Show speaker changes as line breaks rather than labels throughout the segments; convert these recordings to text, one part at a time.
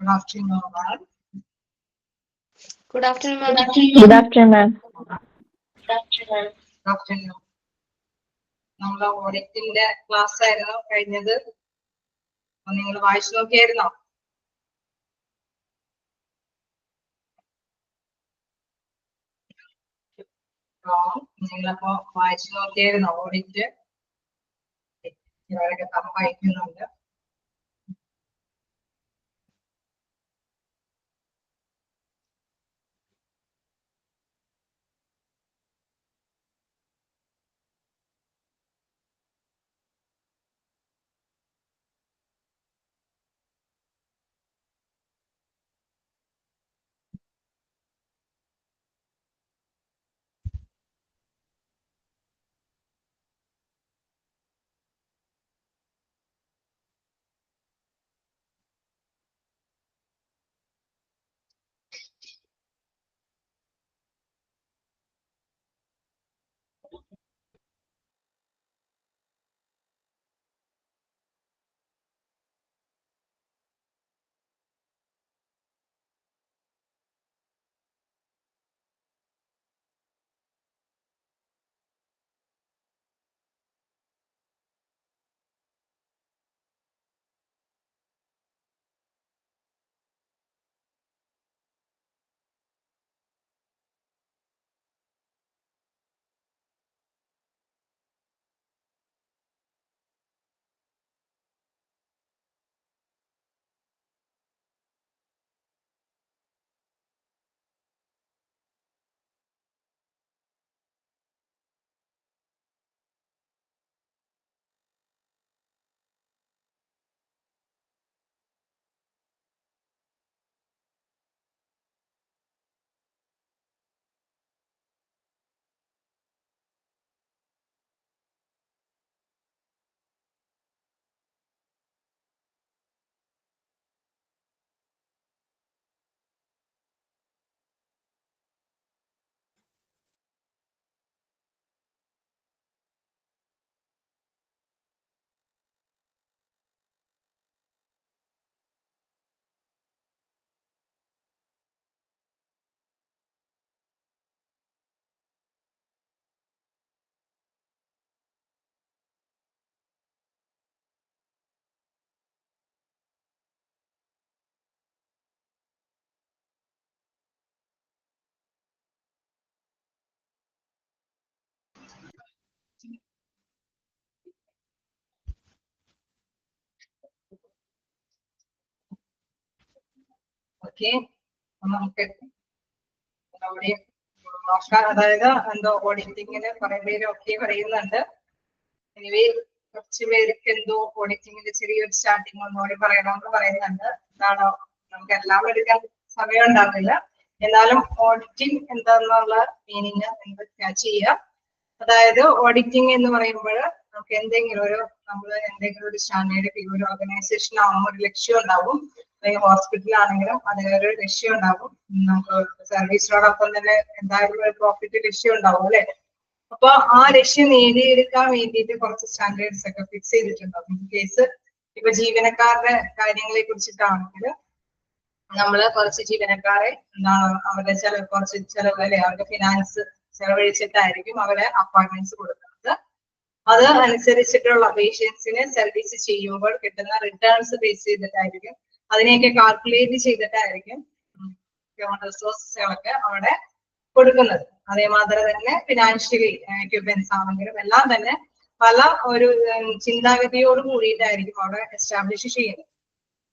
Good afternoon, ma'am.
Good afternoon, ma'am.
Good afternoon, ma'am.
Good afternoon. നമ്മൾ ഓഡിറ്റിന്റെ class ആയിരുന്നു കഴിഞ്ഞത്. നിങ്ങൾ വായിച്ചു നോക്കിയായിരുന്നോ? നിങ്ങളപ്പോ വായിച്ചു നോക്കിയായിരുന്നോ ഓഡിറ്റ്? ഇവരൊക്കെ വായിക്കുന്നുണ്ട്. ഓക്കെ, നമുക്ക് അവിടെ നോക്കാം. അതായത് എന്തോ ഓഡിറ്റിങ്ങിന് കുറെ പേര് ഒക്കെ പറയുന്നുണ്ട്. എനിവേ കുറച്ച് പേർക്ക് എന്തോ ഓഡിറ്റിങ്ങിന്റെ ചെറിയൊരു സ്റ്റാർട്ടിങ് ഒന്നുകൂടി പറയണമെന്ന് പറയുന്നുണ്ട്. എന്താണോ നമുക്ക് എല്ലാം എടുക്കാൻ സമയം ഉണ്ടാവില്ല. എന്നാലും ഓഡിറ്റിംഗ് എന്താന്നുള്ള മീനിങ് നിങ്ങൾ ക്യാച്ച് ചെയ്യുക. അതായത് ഓഡിറ്റിംഗ് എന്ന് പറയുമ്പോൾ നമുക്ക് എന്തെങ്കിലും ഒരു എന്തെങ്കിലും ഒരു സ്റ്റാൻഡേർഡ് ഒരു ഓർഗനൈസേഷൻ ആവുമ്പോൾ ഒരു ലക്ഷ്യം ഉണ്ടാവും. അല്ലെങ്കിൽ ഹോസ്പിറ്റലാണെങ്കിലും അതിനൊരു ലക്ഷ്യം ഉണ്ടാവും. നമുക്ക് സർവീസിനോടൊപ്പം തന്നെ എന്തായാലും ഒരു പ്രോഫിറ്റ് ലക്ഷ്യം ഉണ്ടാവും അല്ലെ. അപ്പൊ ആ ലക്ഷ്യം നേടിയെടുക്കാൻ വേണ്ടിയിട്ട് കുറച്ച് സ്റ്റാൻഡേർഡ്സ് ഒക്കെ ഫിക്സ് ചെയ്തിട്ടുണ്ടാവും. ഇൻ കേസ് ഇപ്പൊ ജീവനക്കാരുടെ കാര്യങ്ങളെ കുറിച്ചിട്ടാണെങ്കിൽ നമ്മള് കുറച്ച് ജീവനക്കാരെ എന്താണ് അവരുടെ കുറച്ച് ചെലവ് അല്ലെ, അവരുടെ ഫിനാൻസ് ചെലവഴിച്ചിട്ടായിരിക്കും അവരെ അപ്പോയിന്റ്മെന്റ്സ് കൊടുക്കുന്നത്. അത് അനുസരിച്ചിട്ടുള്ള പേഷ്യൻസിനെ സർവീസ് ചെയ്യുമ്പോൾ കിട്ടുന്ന റിട്ടേൺസ് ബേസ് ചെയ്തിട്ടായിരിക്കും, അതിനെയൊക്കെ കാൽക്കുലേറ്റ് ചെയ്തിട്ടായിരിക്കും ഹ്യൂമൻ റിസോഴ്സുകളൊക്കെ അവിടെ കൊടുക്കുന്നത്. അതേമാതിരി തന്നെ ഫിനാൻഷ്യലി എക്യുപ്മെന്റ്സ് ആണെങ്കിലും എല്ലാം തന്നെ പല ഒരു ചിന്താഗതിയോട് കൂടിയിട്ടായിരിക്കും അവിടെ എസ്റ്റാബ്ലിഷ് ചെയ്യുന്നത്.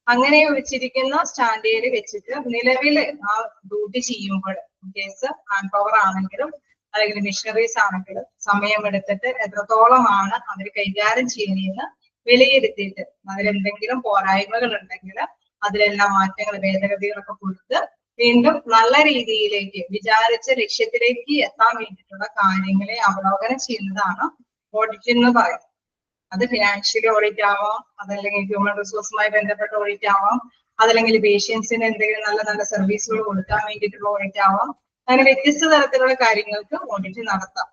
അങ്ങനെ വെച്ചിരിക്കുന്ന സ്റ്റാൻഡേർഡ് വെച്ചിട്ട് നിലവില് ആ ഡ്യൂട്ടി ചെയ്യുമ്പോൾ കേസ് മാൻ പവർ ആണെങ്കിലും അല്ലെങ്കിൽ മിഷനറീസ് ആണെങ്കിലും സമയമെടുത്തിട്ട് എത്രത്തോളമാണ് അവർ കൈകാര്യം ചെയ്യുന്നതെന്ന് വിലയിരുത്തിയിട്ട് അതിലെന്തെങ്കിലും പോരായ്മകൾ ഉണ്ടെങ്കിൽ അതിലെല്ലാം മാറ്റങ്ങൾ ഭേദഗതികളൊക്കെ കൊടുത്ത് വീണ്ടും നല്ല രീതിയിലേക്ക് വിചാരിച്ച ലക്ഷ്യത്തിലേക്ക് എത്താൻ വേണ്ടിയിട്ടുള്ള കാര്യങ്ങളെ അവലോകനം ചെയ്യുന്നതാണ് ഓഡിറ്റ് എന്ന് പറയുന്നത്. അത് ഫിനാൻഷ്യലി ഓഡിറ്റ് ആവാം, അതല്ലെങ്കിൽ ഹ്യൂമൻ റിസോഴ്സുമായി ബന്ധപ്പെട്ട ഓഡിറ്റ് ആവാം, അതല്ലെങ്കിൽ പേഷ്യൻസിന് എന്തെങ്കിലും നല്ല നല്ല സർവീസുകൾ കൊടുക്കാൻ വേണ്ടിയിട്ടുള്ള ഓഡിറ്റ് ആവാം. അങ്ങനെ വ്യത്യസ്ത തരത്തിലുള്ള കാര്യങ്ങൾക്ക് ഓഡിറ്റ് നടത്താം.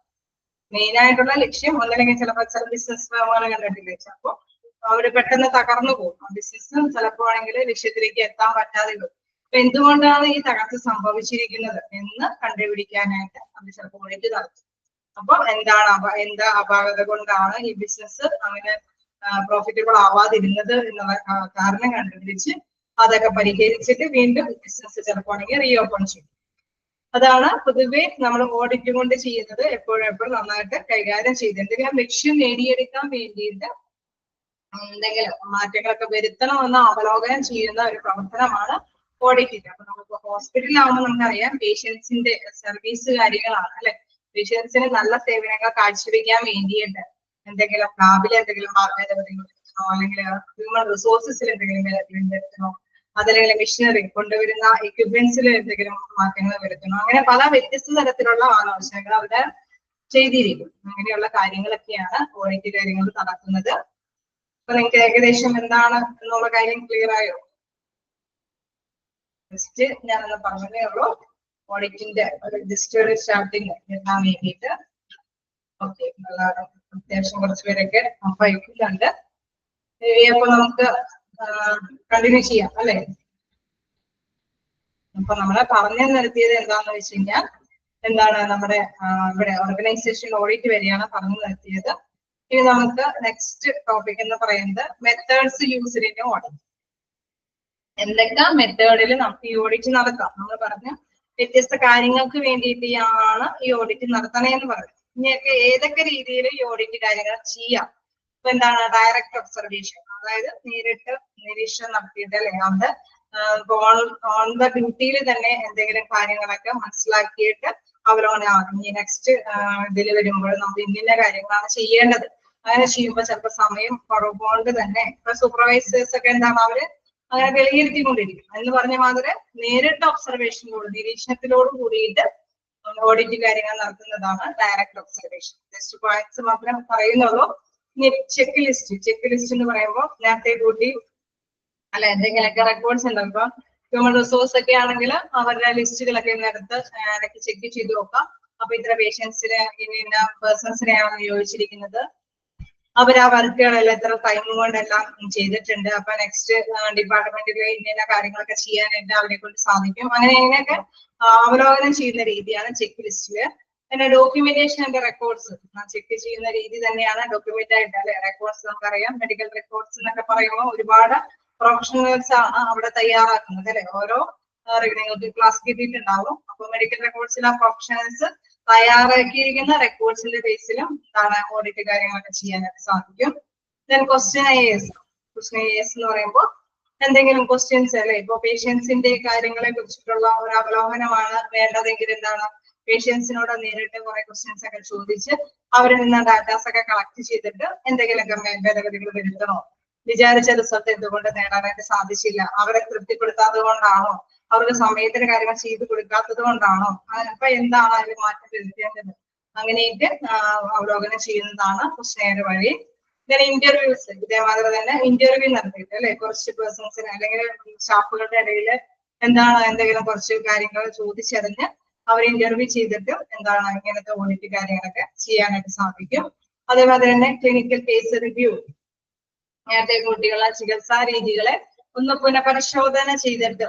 മെയിൻ ആയിട്ടുള്ള ലക്ഷ്യം ഒന്നല്ലെങ്കിൽ ചിലപ്പോൾ ചില ബിസിനസ് ഫേമുകൾ കണ്ടിട്ടില്ലേ, ചിലപ്പോൾ അവര് പെട്ടെന്ന് തകർന്നു പോകും. ബിസിനസ് ചിലപ്പോൾ ആണെങ്കിൽ ലക്ഷ്യത്തിലേക്ക് എത്താൻ പറ്റാതെ വരും. അപ്പൊ എന്തുകൊണ്ടാണ് ഈ തകർച്ച സംഭവിച്ചിരിക്കുന്നത് എന്ന് കണ്ടുപിടിക്കാനായിട്ട് അവർ ചിലപ്പോൾ ഓഡിറ്റ് നടത്തും. അപ്പൊ എന്താ അപാകത കൊണ്ടാണ് ഈ ബിസിനസ് അങ്ങനെ പ്രോഫിറ്റബിൾ ആവാതിരുന്നത് എന്നുള്ള കാരണം കണ്ടുപിടിച്ച് അതൊക്കെ പരിഹരിച്ചിട്ട് വീണ്ടും ബിസിനസ് ചിലപ്പോൾ ആണെങ്കിൽ റീ ഓപ്പൺ ചെയ്യും. അതാണ് പൊതുവെ നമ്മൾ ഓഡിറ്റ് കൊണ്ട് ചെയ്യുന്നത്. എപ്പോഴും നന്നായിട്ട് കൈകാര്യം ചെയ്ത് എന്തെങ്കിലും ലക്ഷ്യം നേടിയെടുക്കാൻ വേണ്ടിയിട്ട് എന്തെങ്കിലും മാറ്റങ്ങളൊക്കെ വരുത്തണമെന്ന് അവലോകനം ചെയ്യുന്ന ഒരു പ്രവർത്തനമാണ് ഓഡിറ്റ്. അപ്പൊ നമുക്ക് ഹോസ്പിറ്റലിലാവുമ്പോൾ നമുക്കറിയാം പേഷ്യൻസിന്റെ സർവീസ് കാര്യങ്ങളാണ് അല്ലെ. പേഷ്യൻസിന് നല്ല സേവനങ്ങൾ കാഴ്ചവെക്കാൻ വേണ്ടിയിട്ട് എന്തെങ്കിലും ലാബിൽ എന്തെങ്കിലും ഭേദഗതികൾ വരുത്തണോ, അല്ലെങ്കിൽ ഹ്യൂമൻ റിസോഴ്സസിൽ എന്തെങ്കിലും ഭേദഗതികൾ വരുത്തണോ, അതല്ലെങ്കിൽ മെഷീനറി കൊണ്ടുവരുന്ന എക്യുപ്മെന്റ്സിൽ എന്തെങ്കിലും മാറ്റങ്ങൾ വരുത്തണോ, അങ്ങനെ പല വ്യത്യസ്ത തരത്തിലുള്ള ആലോചനകൾ അവിടെ ചെയ്തിരിക്കും. അങ്ങനെയുള്ള കാര്യങ്ങളൊക്കെയാണ് ഓഡിറ്റ് കാര്യങ്ങൾ നടക്കുന്നത്. അപ്പൊ നിങ്ങൾക്ക് ഏകദേശം എന്താണ് എന്നുള്ള കാര്യം ക്ലിയർ ആയോ? ജസ്റ്റ് ഞാനൊന്ന് പറഞ്ഞതേ ഉള്ളൂ. ഓഡിറ്റിന്റെ ഒരു ജസ്റ്റ് ഒരു സ്റ്റാർട്ടിങ് എത്താൻ വേണ്ടിയിട്ട്. ഓക്കെ, അത്യാവശ്യം കുറച്ച് പേരൊക്കെ വഹിക്കുന്നുണ്ട്. അപ്പൊ നമുക്ക് കണ്ടിന്യൂ ചെയ്യാം അല്ലെ. അപ്പൊ നമ്മളെ പറഞ്ഞു നിർത്തിയത് എന്താന്ന് വെച്ച് കഴിഞ്ഞാൽ എന്താണ് നമ്മുടെ ഇവിടെ ഓർഗനൈസേഷൻ ഓഡിറ്റ് വരെയാണ് പറഞ്ഞു നിർത്തിയത്. ഇനി നമുക്ക് നെക്സ്റ്റ് ടോപ്പിക് എന്ന് പറയുന്നത് മെത്തേഡ്സ് യൂസ്ഡ് ഇൻ ഓഡിറ്റ്. എന്തൊക്കെ മെത്തേഡിൽ നമുക്ക് ഈ ഓഡിറ്റ് നടത്താം. നമ്മൾ പറഞ്ഞ വ്യത്യസ്ത കാര്യങ്ങൾക്ക് വേണ്ടിയിട്ടാണ് ഈ ഓഡിറ്റ് നടത്തണേ എന്ന് പറഞ്ഞു. ഇനിയൊക്കെ ഏതൊക്കെ രീതിയിൽ ഈ ഓഡിറ്റ് കാര്യങ്ങൾ ചെയ്യാം. ഇപ്പൊ എന്താണ് ഡയറക്റ്റ് ഒബ്സർവേഷൻ, അതായത് നേരിട്ട് നിരീക്ഷണം നടത്തിയിട്ട് അല്ലെ അത് ഓൺ ദ ഡ്യൂട്ടിയിൽ തന്നെ എന്തെങ്കിലും കാര്യങ്ങളൊക്കെ മനസ്സിലാക്കിയിട്ട് അവരോട് നെക്സ്റ്റ് ഇതിൽ വരുമ്പോൾ നമ്മൾ ഇന്ന കാര്യങ്ങളാണ് ചെയ്യേണ്ടത്. അങ്ങനെ ചെയ്യുമ്പോൾ ചിലപ്പോൾ സമയം കുറവുകൊണ്ട് തന്നെ ഇപ്പൊ സൂപ്പർവൈസേഴ്സ് ഒക്കെ എന്താണ് അവര് അങ്ങനെ വിലയിരുത്തിക്കൊണ്ടിരിക്കും. എന്ന് പറഞ്ഞ മാതിരി നേരിട്ട് ഒബ്സർവേഷനിലൂടെ നിരീക്ഷണത്തിലോട് കൂടിയിട്ട് ഓഡിറ്റ് കാര്യങ്ങൾ നടത്തുന്നതാണ് ഡയറക്റ്റ് ഒബ്സർവേഷൻ. ജസ്റ്റ് പോയിന്റ്സ് മാത്രം പറയുന്നുള്ളൂ. ചെക്ക് ലിസ്റ്റ് എന്ന് പറയുമ്പോൾ നേരത്തെ കൂട്ടി അല്ല എന്തെങ്കിലുമൊക്കെ റെക്കോർഡ്സ് ഉണ്ടാവും. ഇപ്പൊ ഹ്യൂമൻ റിസോഴ്സ് ഒക്കെ ആണെങ്കിൽ അവരുടെ ലിസ്റ്റുകളൊക്കെ എടുത്ത് ഇടയ്ക്ക് ചെക്ക് ചെയ്ത് നോക്കാം. അപ്പൊ ഇത്ര പേഷ്യൻസിന് ഇന്ന പേഴ്സൺസിനെയാണ് നിയോഗിച്ചിരിക്കുന്നത്, അവർ ആ വർക്കുകളെല്ലാം എത്ര ടൈം കൊണ്ടെല്ലാം ചെയ്തിട്ടുണ്ട്, അപ്പൊ നെക്സ്റ്റ് ഡിപ്പാർട്ട്മെന്റിൽ ഇന്ന കാര്യങ്ങളൊക്കെ ചെയ്യാനായിട്ട് അവരെ കൊണ്ട് സാധിക്കും. അങ്ങനെ ഇങ്ങനെയൊക്കെ അവലോകനം ചെയ്യുന്ന രീതിയാണ് ചെക്ക് ലിസ്റ്റില്. പിന്നെ ഡോക്യുമെന്റേഷൻ ആൻഡ് റെക്കോർഡ്സ് ചെക്ക് ചെയ്യുന്ന രീതി തന്നെയാണ് ഡോക്യുമെന്റ് ആയിട്ട് അല്ലെ. റെക്കോർഡ്സ് നമുക്കറിയാം, മെഡിക്കൽ റെക്കോർഡ്സ് എന്നൊക്കെ പറയുമ്പോൾ ഒരുപാട് പ്രൊഫഷണൽസ് ആണ് അവിടെ തയ്യാറാക്കുന്നത് അല്ലെ. ഓരോ നിങ്ങൾക്ക് ക്ലാസ് കിട്ടിയിട്ടുണ്ടാവും. അപ്പൊ മെഡിക്കൽ റെക്കോർഡ്സിലെ പ്രൊഫഷണൽസ് തയ്യാറാക്കിയിരിക്കുന്ന റെക്കോർഡ്സിന്റെ ബേസിലും എന്താണ് ഓഡിറ്റ് കാര്യങ്ങളൊക്കെ ചെയ്യാനായിട്ട് സാധിക്കും. ദെൻ ക്വസ്റ്റ്യൻ ഐഎസ് എന്ന് പറയുമ്പോൾ എന്തെങ്കിലും ക്വസ്റ്റ്യൻസ് അല്ലെ. ഇപ്പൊ പേഷ്യൻസിന്റെ കാര്യങ്ങളെ കുറിച്ചിട്ടുള്ള ഒരു അവലോകനമാണ് വേണ്ടതെങ്കിൽ എന്താണ് പേഷ്യൻസിനോട് നേരിട്ട് കുറെ ക്വസ്റ്റ്യൻസ് ഒക്കെ ചോദിച്ച് അവരിൽ നിന്ന് ഡാറ്റാസ് ഒക്കെ കളക്ട് ചെയ്തിട്ട് എന്തെങ്കിലുമൊക്കെ ഭേദഗതികൾ വരുത്തണോ, വിചാരിച്ച റിസൾട്ട് എന്തുകൊണ്ട് നേടാനായിട്ട് സാധിച്ചില്ല, അവരെ തൃപ്തിപ്പെടുത്താത്തത് കൊണ്ടാണോ, അവർക്ക് സമയത്തിന് കാര്യങ്ങൾ ചെയ്തു കൊടുക്കാത്തത് കൊണ്ടാണോ, അപ്പൊ എന്താണ് അതിൽ മാറ്റം വരുത്തേണ്ടത്, അങ്ങനെയൊക്കെ അവലോകനം ചെയ്യുന്നതാണ് ക്വസ്റ്റ്യൻ വഴി. ഇങ്ങനെ ഇന്റർവ്യൂസ് ഇതേമാതിരി തന്നെ ഇന്റർവ്യൂ നടത്തിയിട്ട് അല്ലെ കുറച്ച് പേഴ്സൺസിന് അല്ലെങ്കിൽ സ്റ്റാഫുകളുടെ ഇടയിൽ എന്താണ് എന്തെങ്കിലും കുറച്ച് കാര്യങ്ങൾ ചോദിച്ചറിഞ്ഞ് അവർ ഇന്റർവ്യൂ ചെയ്തിട്ട് എന്താണ് ഇങ്ങനത്തെ ഓഡിറ്റ് കാര്യങ്ങളൊക്കെ ചെയ്യാനായിട്ട് സാധിക്കും. അതേമാതിരി തന്നെ ക്ലിനിക്കൽ കേസ് റിവ്യൂ, നേരത്തെ കുട്ടികളുടെ ചികിത്സാ രീതികളെ ഒന്ന് പുനഃപരിശോധന ചെയ്തിട്ട്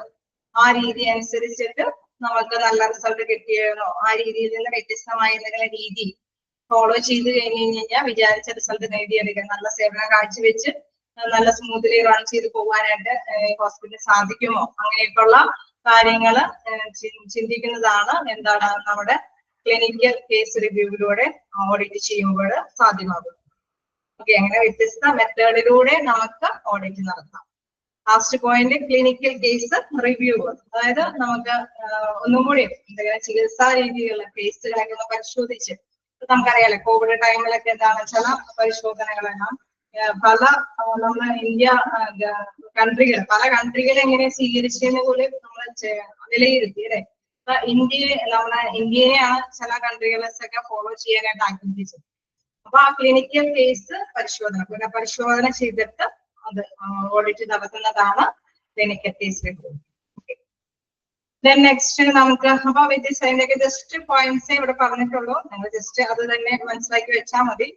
ആ രീതി അനുസരിച്ചിട്ട് നമുക്ക് നല്ല റിസൾട്ട് കിട്ടിയോ, ആ രീതിയിൽ നിന്ന് വ്യത്യസ്തമായ എന്തെങ്കിലും രീതി ഫോളോ ചെയ്ത് കഴിഞ്ഞ് കഴിഞ്ഞാൽ വിചാരിച്ച റിസൾട്ട് നേടിയെടുക്കാൻ നല്ല സേവനം കാഴ്ചവെച്ച് നല്ല സ്മൂത്ത്ലി റൺ ചെയ്ത് പോകാനായിട്ട് ഹോസ്പിറ്റലിൽ സാധിക്കുമോ, അങ്ങനെയൊക്കെയുള്ള കാര്യങ്ങൾ ചിന്തിക്കുന്നതാണ് എന്താണ് നമ്മുടെ ക്ലിനിക്കൽ കേസ് റിവ്യൂവിലൂടെ ഓഡിറ്റ് ചെയ്യുമ്പോൾ സാധ്യമാകും. ഓക്കെ, അങ്ങനെ വ്യത്യസ്ത മെത്തേഡിലൂടെ നമുക്ക് ഓഡിറ്റ് നടത്താം. Last point clinical case review, അതായത് നമുക്ക് ഒന്നും കൂടി എന്തെങ്കിലും ചികിത്സാ രീതിയിലുള്ള കേസുകളൊക്കെ ഒന്ന് പരിശോധിച്ച് നമുക്കറിയാലോ കോവിഡ് ടൈമിലൊക്കെ എന്താണ് ചില പരിശോധനകളെല്ലാം പല നമ്മുടെ ഇന്ത്യ കൺട്രികൾ പല കൺട്രികൾ എങ്ങനെ സ്വീകരിച്ചതിനെ പോലെ നമ്മൾ വിലയിരുത്തി അല്ലെ. അപ്പൊ നമ്മുടെ ഇന്ത്യനെയാണ് ചില കൺട്രികളൊക്കെ ഫോളോ ചെയ്യാനായിട്ട് ആഗ്രഹിച്ചത്. അപ്പൊ ആ ക്ലിനിക്കൽ കേസ് പരിശോധന പുനഃപരിശോധന ചെയ്തിട്ട് അത് ഓഡിറ്റ് നടത്തുന്നതാണ് clinical case review. Then next നമുക്ക് അപ്പൊ വ്യത്യസ്ത അതിന്റെയൊക്കെ ജസ്റ്റ് പോയിന്റ്സ് ഇവിടെ പറഞ്ഞിട്ടുള്ളൂ. നിങ്ങൾ ജസ്റ്റ് അത് തന്നെ മനസ്സിലാക്കി വെച്ചാൽ മതി.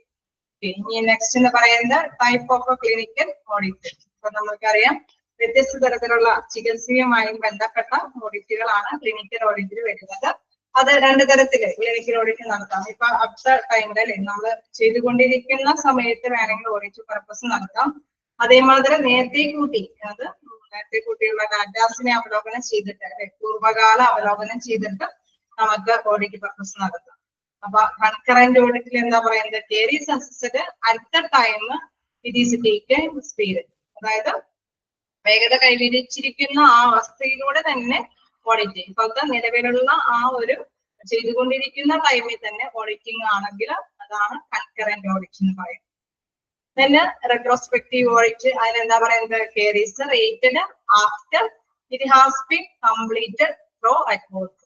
ഇനി നെക്സ്റ്റ് എന്ന് പറയുന്നത് ടൈപ്പ് ഓഫ് ക്ലിനിക്കൽ ഓഡിറ്റ്. അപ്പൊ നമുക്കറിയാം വ്യത്യസ്ത തരത്തിലുള്ള ചികിത്സയുമായും ബന്ധപ്പെട്ട ഓഡിറ്റുകളാണ് ക്ലിനിക്കൽ ഓഡിറ്റിൽ വരുന്നത്. അത് രണ്ട് തരത്തില് ക്ലിനിക്കൽ ഓഡിറ്റ് നടത്താം. ഇപ്പൊ അടുത്ത ടൈമിൽ നമ്മൾ ചെയ്തുകൊണ്ടിരിക്കുന്ന സമയത്ത് വേണമെങ്കിൽ ഓഡിറ്റ് പർപ്പസ് നടത്താം. അതേമാതിരി നേരത്തെ കൂട്ടിയുള്ള ഡാറ്റാസിനെ അവലോകനം ചെയ്തിട്ട് പൂർവ്വകാല അവലോകനം ചെയ്തിട്ട് നമുക്ക് ഓഡിറ്റ് പർപ്പസ് നടത്താം. അപ്പൊ കൺകറന്റ് ഓഡിറ്റിൽ എന്താ പറയുന്നത്, theory succeeded at the time it is taken speed, അതായത് വേഗത കൈവരിച്ചിരിക്കുന്ന ആ അവസ്ഥയിലൂടെ തന്നെ ഓഡിറ്റ്. ഇപ്പോഴത്തെ നിലവിലുള്ള ആ ഒരു ചെയ്തുകൊണ്ടിരിക്കുന്ന ടൈമിൽ തന്നെ ഓഡിറ്റിംഗ് ആണെങ്കിൽ അതാണ് കൺകറന്റ് ഓഡിറ്റ് എന്ന് പറയുന്നത്. പിന്നെ റെട്രോസ്പെക്റ്റീവ് ഓഡിറ്റ്, അതിനെന്താ പറയുന്നത്, care is rated after it has been completed through record.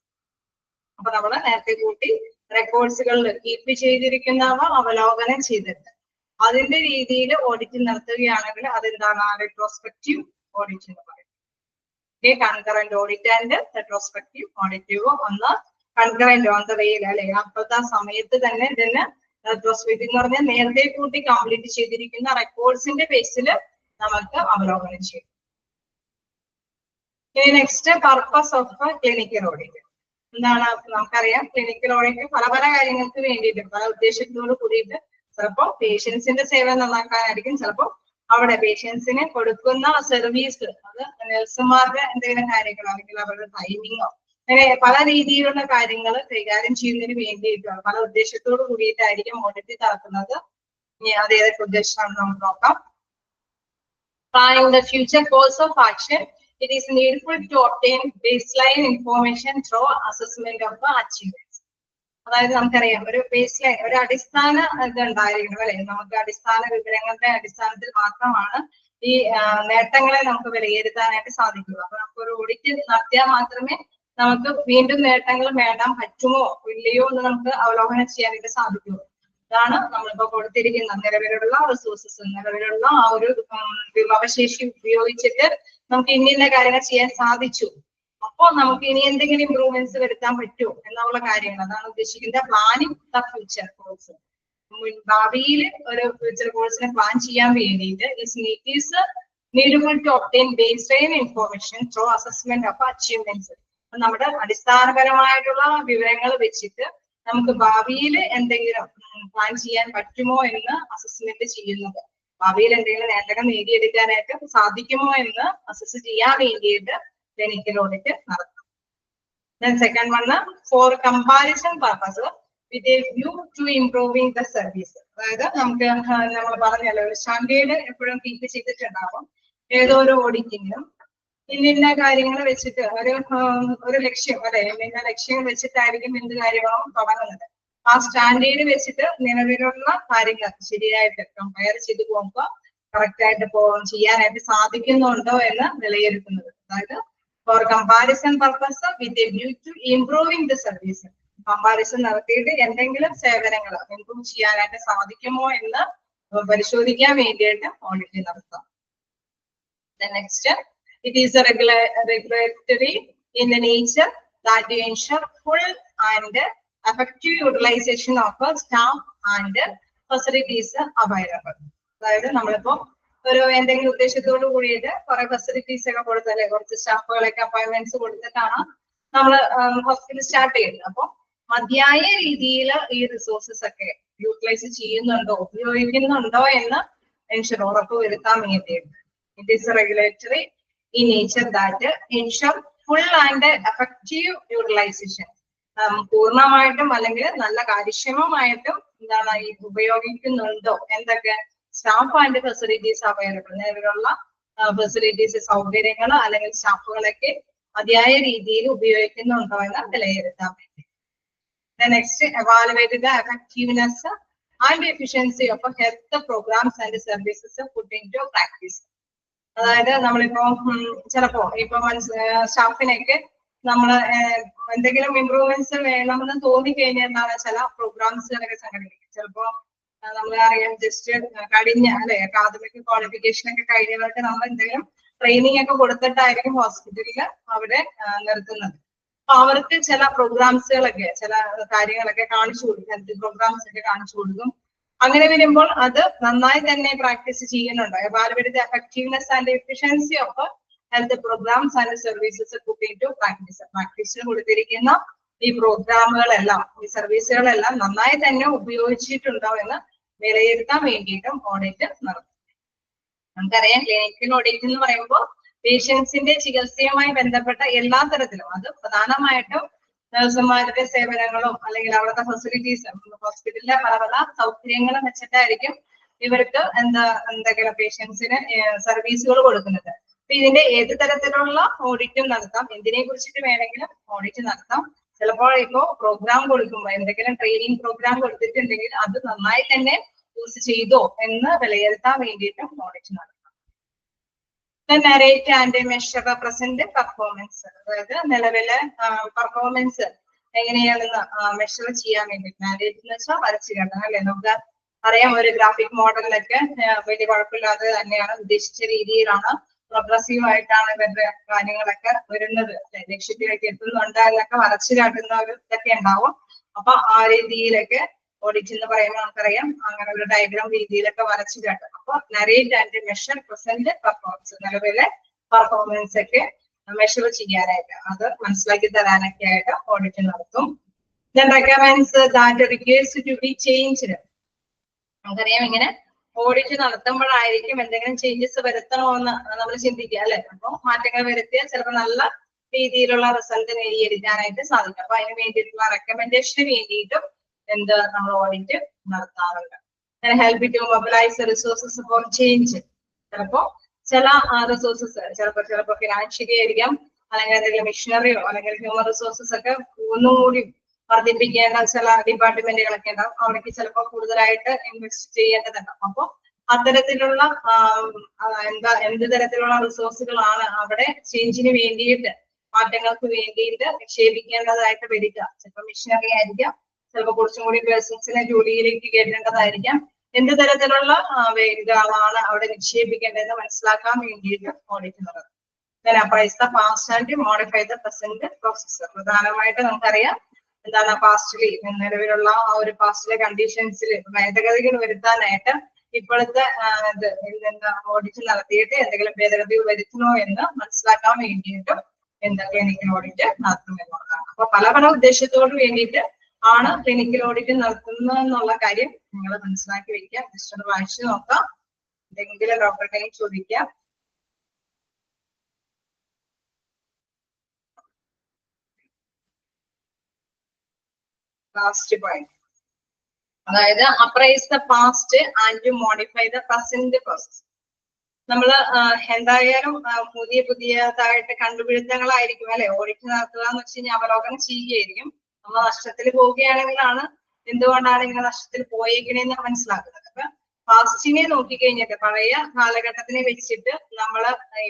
അപ്പൊ നമ്മള് നേരത്തെ കൂട്ടി റെക്കോർഡ്സുകളിൽ കീപ്പ് ചെയ്തിരിക്കുന്നവ അവലോകനം ചെയ്തിട്ട് അതിന്റെ രീതിയിൽ ഓഡിറ്റ് നടത്തുകയാണെങ്കിൽ അതെന്താണ് റെട്രോസ്പെക്റ്റീവ് ഓഡിറ്റ് എന്ന് പറയുന്നത്. Concurrent audit and retrospective audit. ഒന്ന് കൺകറന്റ് ഓൺ ദ വേയിൽ അല്ലെ, അപ്പോഴത്തെ സമയത്ത് തന്നെ ഇതിന് റെട്രോസ്പെക്റ്റീവ് എന്ന് പറഞ്ഞാൽ നേരത്തെ കൂട്ടി കംപ്ലീറ്റ് ചെയ്തിരിക്കുന്ന റെക്കോർഡ്സിന്റെ ബേസിൽ നമുക്ക് അവലോകനം ചെയ്യും. ഇനി next purpose of clinical audit എന്താണ് നമുക്കറിയാം. ക്ലിനിക്കൽ ഓഡിറ്റ് പല പല കാര്യങ്ങൾക്ക് വേണ്ടിയിട്ട് പല ഉദ്ദേശത്തോട് കൂടിയിട്ട് ചിലപ്പോൾ പേഷ്യൻസിന്റെ സേവനം നന്നാക്കാനായിരിക്കും, ചിലപ്പോൾ അവിടെ പേഷ്യൻസിന് കൊടുക്കുന്ന സർവീസ് അത് നഴ്സുമാരുടെ എന്തെങ്കിലും കാര്യങ്ങളോ അല്ലെങ്കിൽ അവരുടെ ടൈമിങ്ങോ അങ്ങനെ പല രീതിയിലുള്ള കാര്യങ്ങൾ കൈകാര്യം ചെയ്യുന്നതിന് വേണ്ടിയിട്ട് പല ഉദ്ദേശത്തോട് കൂടിയിട്ടായിരിക്കും ഓഡിറ്റ് നടത്തുന്നത്. അത് ഏതൊക്കെ ഉദ്ദേശമാണെന്ന് നമുക്ക് നോക്കാം. Planning the future course of action, it is needful to obtain baseline information through assessment of the achievements. അതായത് നമുക്കറിയാം ഒരു ബേസ് ലൈൻ, ഒരു അടിസ്ഥാന ഇത് ഉണ്ടായിരിക്കണം അല്ലെ. നമുക്ക് അടിസ്ഥാന വിവരങ്ങളുടെ അടിസ്ഥാനത്തിൽ മാത്രമാണ് ഈ നേട്ടങ്ങളെ നമുക്ക് വിലയിരുത്താനായിട്ട് സാധിക്കുള്ളൂ. അപ്പൊ നമുക്ക് ഒരു ഓഡിറ്റ് നടത്തിയാൽ മാത്രമേ നമുക്ക് വീണ്ടും നേട്ടങ്ങൾ നേടാൻ പറ്റുമോ ഇല്ലയോ എന്ന് നമുക്ക് അവലോകനം ചെയ്യാനായിട്ട് സാധിക്കുള്ളൂ. ഇതാണ് നമ്മളിപ്പോ കൊടുത്തിരിക്കുന്ന നിലവിലുള്ള റിസോഴ്സസ്, നിലവിലുള്ള ആ ഒരു വിഭവശേഷി ഉപയോഗിച്ചിട്ട് നമുക്ക് ഇന്ന കാര്യങ്ങൾ ചെയ്യാൻ സാധിച്ചു. അപ്പോ നമുക്ക് ഇനി എന്തെങ്കിലും ഇംപ്രൂവ്മെന്റ്സ് വരുത്താൻ പറ്റുമോ എന്നുള്ള കാര്യങ്ങൾ, അതാണ് ഉദ്ദേശിക്കുന്നത് പ്ലാനിങ് ദ ഫ്യൂച്ചർ കോഴ്സ്. ഭാവിയിൽ ഒരു ഫ്യൂച്ചർ കോഴ്സിനെ പ്ലാൻ ചെയ്യാൻ വേണ്ടിയിട്ട് is needful to obtain baseline information through assessment of achievements. നമ്മുടെ അടിസ്ഥാനപരമായിട്ടുള്ള വിവരങ്ങൾ വെച്ചിട്ട് നമുക്ക് ഭാവിയിൽ എന്തെങ്കിലും പ്ലാൻ ചെയ്യാൻ പറ്റുമോ എന്ന് അസസ്മെന്റ് ചെയ്യുന്നത്, ഭാവിയിൽ എന്തെങ്കിലും നേട്ടങ്ങൾ നേടിയെടുക്കാനായിട്ട് സാധിക്കുമോ എന്ന് അസസ് ചെയ്യാൻ വേണ്ടിയിട്ട് ക്ലിനിക്കൽ ഓഡിറ്റ് നടത്താം. Second one for comparison purpose with a view to improving the service. അതായത് നമുക്ക് നമ്മൾ പറഞ്ഞല്ലോ ഒരു സ്റ്റാൻഡേർഡ് എപ്പോഴും കീപ്പ് ചെയ്തിട്ടുണ്ടാവും. ഏതോ ഒരു ഓഡിറ്റിങ്ങിനും ഇന്ന കാര്യങ്ങൾ വെച്ചിട്ട് ഒരു ലക്ഷ്യം അല്ലെ, ഇന്ന ലക്ഷ്യം വെച്ചിട്ടായിരിക്കും എന്ത് കാര്യങ്ങളും തുടങ്ങുന്നത്. ആ സ്റ്റാൻഡേർഡ് വെച്ചിട്ട് നിലവിലുള്ള കാര്യങ്ങൾ ശരിയായിട്ട് കമ്പയർ ചെയ്ത് പോകുമ്പോൾ കറക്റ്റ് ആയിട്ട് ചെയ്യാനായിട്ട് സാധിക്കുന്നുണ്ടോ എന്ന് വിലയിരുത്തുന്നത്. അതായത് for comparison purpose with a view to improving the service. Comparison നടത്തിയിട്ട് എന്തെങ്കിലും സേവനങ്ങൾ ഇംപ്രൂവ് ചെയ്യാനായിട്ട് സാധിക്കുമോ എന്ന് പരിശോധിക്കാൻ വേണ്ടിയിട്ട് ഓഡിറ്റ് നടത്താം. Next, it is a regulatory in the nature that to ensure full and effective utilization of staff and facilities available. അതായത് നമ്മളിപ്പോ ഒരു എന്തെങ്കിലും ഉദ്ദേശത്തോട് കൂടിയിട്ട് കുറെ ഫെസിലിറ്റീസ് ഒക്കെ കൊടുത്തല്ലേ, കുറച്ച് സ്റ്റാഫുകളൊക്കെ അപ്പോയിന്റ്മെന്റ്സ് കൊടുത്തിട്ടാണ് നമ്മൾ ഹോസ്പിറ്റൽ സ്റ്റാർട്ട് ചെയ്യുന്നത്. അപ്പൊ മതിയായ രീതിയിൽ ഈ റിസോഴ്സസ് ഒക്കെ യൂട്ടിലൈസ് ചെയ്യുന്നുണ്ടോ, ഉപയോഗിക്കുന്നുണ്ടോ എന്ന് എൻഷുർ ഉറപ്പ് വരുത്താൻ വേണ്ടിയിട്ട് it is regulatory in nature that ensure full and effective utilization. പൂർണ്ണമായിട്ടും അല്ലെങ്കിൽ നല്ല കാര്യക്ഷമമായിട്ടും എന്താണ് ഈ ഉപയോഗിക്കുന്നുണ്ടോ, എന്തൊക്കെ സ്റ്റാഫ് ആൻഡ് ഫെസിലിറ്റീസ് അവൈലബിൾ, നിലവിലുള്ള ഫെസിലിറ്റീസ് സൗകര്യങ്ങൾ അല്ലെങ്കിൽ സ്റ്റാഫുകളൊക്കെ മതിയായ രീതിയിൽ ഉപയോഗിക്കുന്നുണ്ടോ എന്ന് വിലയിരുത്താൻ വേണ്ടി. Next, evaluate the effectiveness and efficiency of health programs and services put into practice. അതായത് നമ്മളിപ്പോ ചിലപ്പോ ഇപ്പൊ സ്റ്റാഫിനൊക്കെ നമ്മള് എന്തെങ്കിലും ഇംപ്രൂവ്മെന്റ്സ് വേണമെന്ന് തോന്നിക്കഴിഞ്ഞാൽ എന്താണ് ചില പ്രോഗ്രാംസുകളൊക്കെ സംഘടിപ്പിക്കും. ചിലപ്പോ നമ്മളറിയാം ജസ്റ്റ് കഴിഞ്ഞ അല്ലെ അക്കാദമിക് ക്വാളിഫിക്കേഷൻ ഒക്കെ കഴിഞ്ഞവർക്ക് നമ്മൾ എന്തെങ്കിലും ട്രെയിനിങ് ഒക്കെ കൊടുത്തിട്ടായിരിക്കും ഹോസ്പിറ്റലിൽ അവിടെ നിർത്തുന്നത്. അപ്പൊ അവർക്ക് ചില പ്രോഗ്രാംസുകളൊക്കെ ചില കാര്യങ്ങളൊക്കെ കാണിച്ചു കൊടുക്കും, ഹെൽത്ത് പ്രോഗ്രാംസ് ഒക്കെ കാണിച്ചു കൊടുക്കും. അങ്ങനെ വരുമ്പോൾ അത് നന്നായി തന്നെ പ്രാക്ടീസ് ചെയ്യുന്നുണ്ട്. evaluate the effectiveness and efficiency of health programs and services put into practice. പ്രാക്ടീസിന് കൊടുത്തിരിക്കുന്ന ഈ പ്രോഗ്രാമുകളെല്ലാം ഈ സർവീസുകളെല്ലാം നന്നായി തന്നെ ഉപയോഗിച്ചിട്ടുണ്ടോ എന്ന് വിലയിരുത്താൻ വേണ്ടിയിട്ടും ഓഡിറ്റ് നടത്തും. നമുക്കറിയാം ക്ലിനിക്കൽ ഓഡിറ്റ് എന്ന് പറയുമ്പോൾ പേഷ്യൻസിന്റെ ചികിത്സയുമായി ബന്ധപ്പെട്ട എല്ലാ തരത്തിലും, അത് പ്രധാനമായിട്ടും നഴ്സുമാരുടെ സേവനങ്ങളും അല്ലെങ്കിൽ അവിടുത്തെ ഫെസിലിറ്റീസ്, ഹോസ്പിറ്റലിലെ പല പല സൗകര്യങ്ങളും വെച്ചിട്ടായിരിക്കും ഇവർക്ക് എന്തെങ്കിലും പേഷ്യൻസിന് സർവീസുകൾ കൊടുക്കുന്നത്. അപ്പൊ ഇതിന്റെ ഏത് തരത്തിലുള്ള ഓഡിറ്റും നടത്താം, എന്തിനെ കുറിച്ചിട്ട് വേണമെങ്കിലും ഓഡിറ്റ് നടത്താം. ചിലപ്പോൾ ഇപ്പോ പ്രോഗ്രാം കൊടുക്കുമ്പോൾ എന്തെങ്കിലും ട്രെയിനിങ് പ്രോഗ്രാം കൊടുത്തിട്ടുണ്ടെങ്കിൽ അത് നന്നായി തന്നെ യൂസ് ചെയ്തോ എന്ന് വിലയിരുത്താൻ വേണ്ടിയിട്ടും ഓഡിറ്റ് നടത്താം. narrate and measure present performance. അതായത് നിലവിലെ പെർഫോമൻസ് എങ്ങനെയാണെന്ന് മെഷർ ചെയ്യാൻ വേണ്ടി നാരേറ്റ് എന്ന് വെച്ചാൽ വരച്ചു കാട്ടണം അല്ലെ. നമുക്ക് അറിയാം ഒരു ഗ്രാഫിക് മോഡലിലൊക്കെ വലിയ കുഴപ്പമില്ലാതെ തന്നെയാണ്, ഉദ്ദേശിച്ച രീതിയിലാണ്, പ്രോഗ്രസീവ് ആയിട്ടാണ് ഇവരുടെ കാര്യങ്ങളൊക്കെ വരുന്നത്, ലക്ഷ്യത്തിലേക്ക് എത്തുന്നുണ്ട് എന്നൊക്കെ വരച്ചു കാട്ടുന്ന ഒരു ഇതൊക്കെ ഉണ്ടാവും. അപ്പൊ ആ രീതിയിലൊക്കെ ഓഡിറ്റ് എന്ന് പറയുമ്പോൾ നമുക്കറിയാം അങ്ങനെ ഒരു ഡയഗ്രാം രീതിയിലൊക്കെ വരച്ചു കാട്ടും. അപ്പൊ narrate and measure present performance, നിലവിലെ പെർഫോമൻസ് ഒക്കെ മെഷർ ചെയ്യാനായിട്ട്, അത് മനസ്സിലാക്കി തരാനൊക്കെ ആയിട്ട് ഓഡിറ്റ് നടത്തും. Then recommends that requires to be changed. നമുക്കറിയാം ഇങ്ങനെ ഓഡിറ്റ് നടത്തുമ്പോഴായിരിക്കും എന്തെങ്കിലും ചേഞ്ചസ് വരുത്തണമെന്ന് നമ്മൾ ചിന്തിക്കുക അല്ലെ. അപ്പൊ മാറ്റങ്ങൾ വരുത്തിയാൽ ചിലപ്പോൾ നല്ല രീതിയിലുള്ള റിസൾട്ട് നേടിയെടുക്കാനായിട്ട് സാധിക്കും. അപ്പൊ അതിന് വേണ്ടിയിട്ടുള്ള റെക്കമെൻഡേഷന് വേണ്ടിയിട്ടും നമ്മൾ ഓഡിറ്റ് നടത്താറുണ്ട്. Help to mobilise resources for change. ചിലപ്പോ ചില റിസോഴ്സസ് ചിലപ്പോ ഫിനാൻഷ്യലി ആയിരിക്കാം, അല്ലെങ്കിൽ എന്തെങ്കിലും മെഷീനറിയോ അല്ലെങ്കിൽ ഹ്യൂമൻ റിസോഴ്സസ് ഒക്കെ ഒന്നുകൂടി വർദ്ധിപ്പിക്കേണ്ട ചില ഡിപ്പാർട്ട്മെന്റുകളൊക്കെ ഉണ്ടാവും. അവിടേക്ക് ചിലപ്പോൾ കൂടുതലായിട്ട് ഇൻവെസ്റ്റ് ചെയ്യേണ്ടതുണ്ടാവും. അപ്പൊ അത്തരത്തിലുള്ള എന്ത് തരത്തിലുള്ള റിസോഴ്സുകളാണ് അവിടെ ചേഞ്ചിന് വേണ്ടിയിട്ട്, മാറ്റങ്ങൾക്ക് വേണ്ടിയിട്ട് നിക്ഷേപിക്കേണ്ടതായിട്ട് വരിക. ചിലപ്പോൾ മെഷീനറി ആയിരിക്കാം, ചിലപ്പോൾ കുറച്ചും കൂടി പേഴ്സൺസിനെ ജോലിയിലേക്ക് കയറ്റേണ്ടതായിരിക്കാം. എന്ത് തരത്തിലുള്ള ഇതാണ് അവിടെ നിക്ഷേപിക്കേണ്ടതെന്ന് മനസ്സിലാക്കാൻ വേണ്ടിയിട്ട് ഓഡിറ്റ് നടത്തും. Then appraise the past and modify the present process. പ്രധാനമായിട്ട് നമുക്കറിയാം എന്താണ് പാസ്റ്റിലെ നിലവിലുള്ള ആ ഒരു പാസ്റ്റിലെ കണ്ടീഷൻസിൽ ഭേദഗതികൾ വരുത്താനായിട്ട് ഇപ്പോഴത്തെ ഓഡിറ്റ് നടത്തിയിട്ട് എന്തെങ്കിലും ഭേദഗതികൾ വരുത്തണോ എന്ന് മനസ്സിലാക്കാൻ വേണ്ടിയിട്ട് ക്ലിനിക്കൽ ഓഡിറ്റ് നടത്തും എന്നുള്ളതാണ്. അപ്പൊ പല പല ഉദ്ദേശത്തോട് വേണ്ടിയിട്ട് ആണ് ക്ലിനിക്കൽ ഓഡിറ്റ് നടത്തുന്നത് എന്നുള്ള കാര്യം നിങ്ങൾ മനസ്സിലാക്കി വെക്കാം. ജസ്റ്റ് ഒന്ന് വായിച്ചു നോക്കാം, എന്തെങ്കിലും ഡോക്ടറെ ചോദിക്കാം. ലാസ്റ്റ് പോയിന്റ്, അതായത് appraise the past and modify the present process. നമ്മൾ എന്തായാലും പുതിയതായിട്ട് കണ്ടുപിടുത്തങ്ങളായിരിക്കും അല്ലെ ഓഡിറ്റ് നടത്തുക എന്ന് വെച്ച് കഴിഞ്ഞാൽ അവലോകനം ചെയ്യുകയായിരിക്കും. നമ്മൾ നഷ്ടത്തിൽ പോവുകയാണെങ്കിലാണ് എന്തുകൊണ്ടാണ് ഇങ്ങനെ നഷ്ടത്തിൽ പോയേക്കണേന്ന് മനസ്സിലാക്കുന്നത്. അപ്പൊ പാസ്റ്റിനെ നോക്കിക്കഴിഞ്ഞിട്ട് പഴയ കാലഘട്ടത്തിനെ വെച്ചിട്ട് നമ്മൾ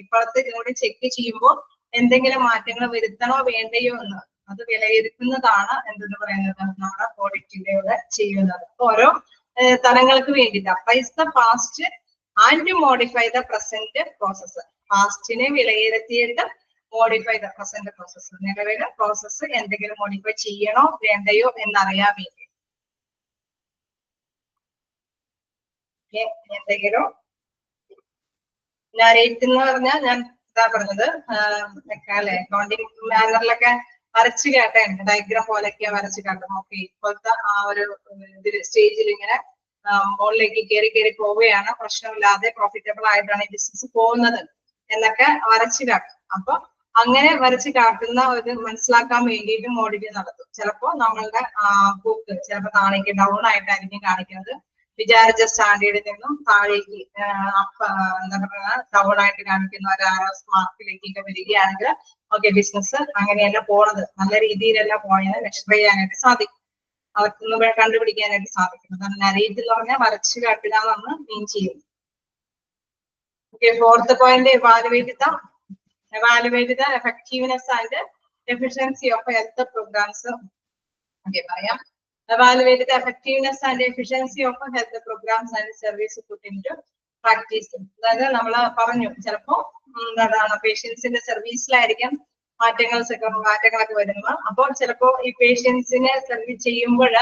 ഇപ്പോഴത്തെ ഇതിനോട് ചെക്ക് ചെയ്യുമ്പോൾ എന്തെങ്കിലും മാറ്റങ്ങൾ വരുത്തണോ വേണ്ടയോ എന്ന് അത് വിലയിരുത്തുന്നതാണ് എന്തെന്ന് പറയുന്നത് നമ്മുടെ ഓഡിറ്റിലൂടെ ചെയ്യുന്നത്. ഓരോ തലങ്ങൾക്ക് വേണ്ടിയിട്ട് appraise the past and modify the present process. പാസ്റ്റിനെ വിലയിരുത്തിയിട്ട് മോഡിഫൈ ദ പ്രസന്റ് പ്രോസസ്, നിലവിലെ പ്രോസസ് എന്തെങ്കിലും മോഡിഫൈ ചെയ്യണോ വേണ്ടയോ എന്നറിയാൻ വേണ്ടി. എന്തെങ്കിലും നരേറ്റ് എന്ന് പറഞ്ഞാൽ ഞാൻ എന്താ പറഞ്ഞത് അല്ലെ, അക്കൗണ്ടിങ് മാനറിലൊക്കെ വരച്ചു കാട്ടാൻ ഡയഗ്രാം പോലെയൊക്കെ വരച്ചു കാട്ടും. ഓക്കെ, ഇപ്പോഴത്തെ ആ ഒരു സ്റ്റേജിൽ ഇങ്ങനെ മുകളിലേക്ക് കയറി പോവുകയാണ്, പ്രശ്നമില്ലാതെ പ്രോഫിറ്റബിൾ ആയിട്ടാണ് ഈ ബിസിനസ് പോകുന്നത് എന്നൊക്കെ വരച്ചു കാട്ടും. അപ്പൊ അങ്ങനെ വരച്ച് കാട്ടുന്ന ഒരു മനസ്സിലാക്കാൻ വേണ്ടിയിട്ട് ഓഡിറ്റ് നടത്തും. ചിലപ്പോ നമ്മളുടെ ബുക്ക് ചിലപ്പോൾ താഴേക്ക് ഡൗൺ ആയിട്ടായിരിക്കും കാണിക്കുന്നത്, വിചാരിച്ച സ്റ്റാൻഡേർഡിൽ നിന്നും താഴേക്ക് എന്താ പറയുക ഡൗൺ ആയിട്ട് കാണിക്കുന്ന ഒരു മാർക്കിലേക്കൊക്കെ വരികയാണെങ്കിൽ ഓക്കെ ബിസിനസ് അങ്ങനെയല്ല പോണത്, നല്ല രീതിയിലല്ല പോയത് മെഷർ ചെയ്യാനായിട്ട് സാധിക്കും, അവർക്കൊന്നും കണ്ടുപിടിക്കാനായിട്ട് സാധിക്കും. അതാണ് നരേറ്റ് എന്ന് പറഞ്ഞാൽ വരച്ച് കാട്ടുക എന്നാണ് മീൻ ചെയ്യുന്നത്. Okay, fourth point evaluate the effectiveness and efficiency of health programs. Okay, പറയാം. Evaluate the effectiveness and efficiency of health programs and service put into practice. അതായത് നമ്മൾ പറഞ്ഞു ചിലപ്പോ എന്താണ് പേഷ്യൻസിന്റെ സർവീസിലായിരിക്കും മാറ്റങ്ങളൊക്കെ വരുന്നത്. അപ്പോൾ ചിലപ്പോ ഈ പേഷ്യൻസിനെ സർവീസ് ചെയ്യുമ്പോൾ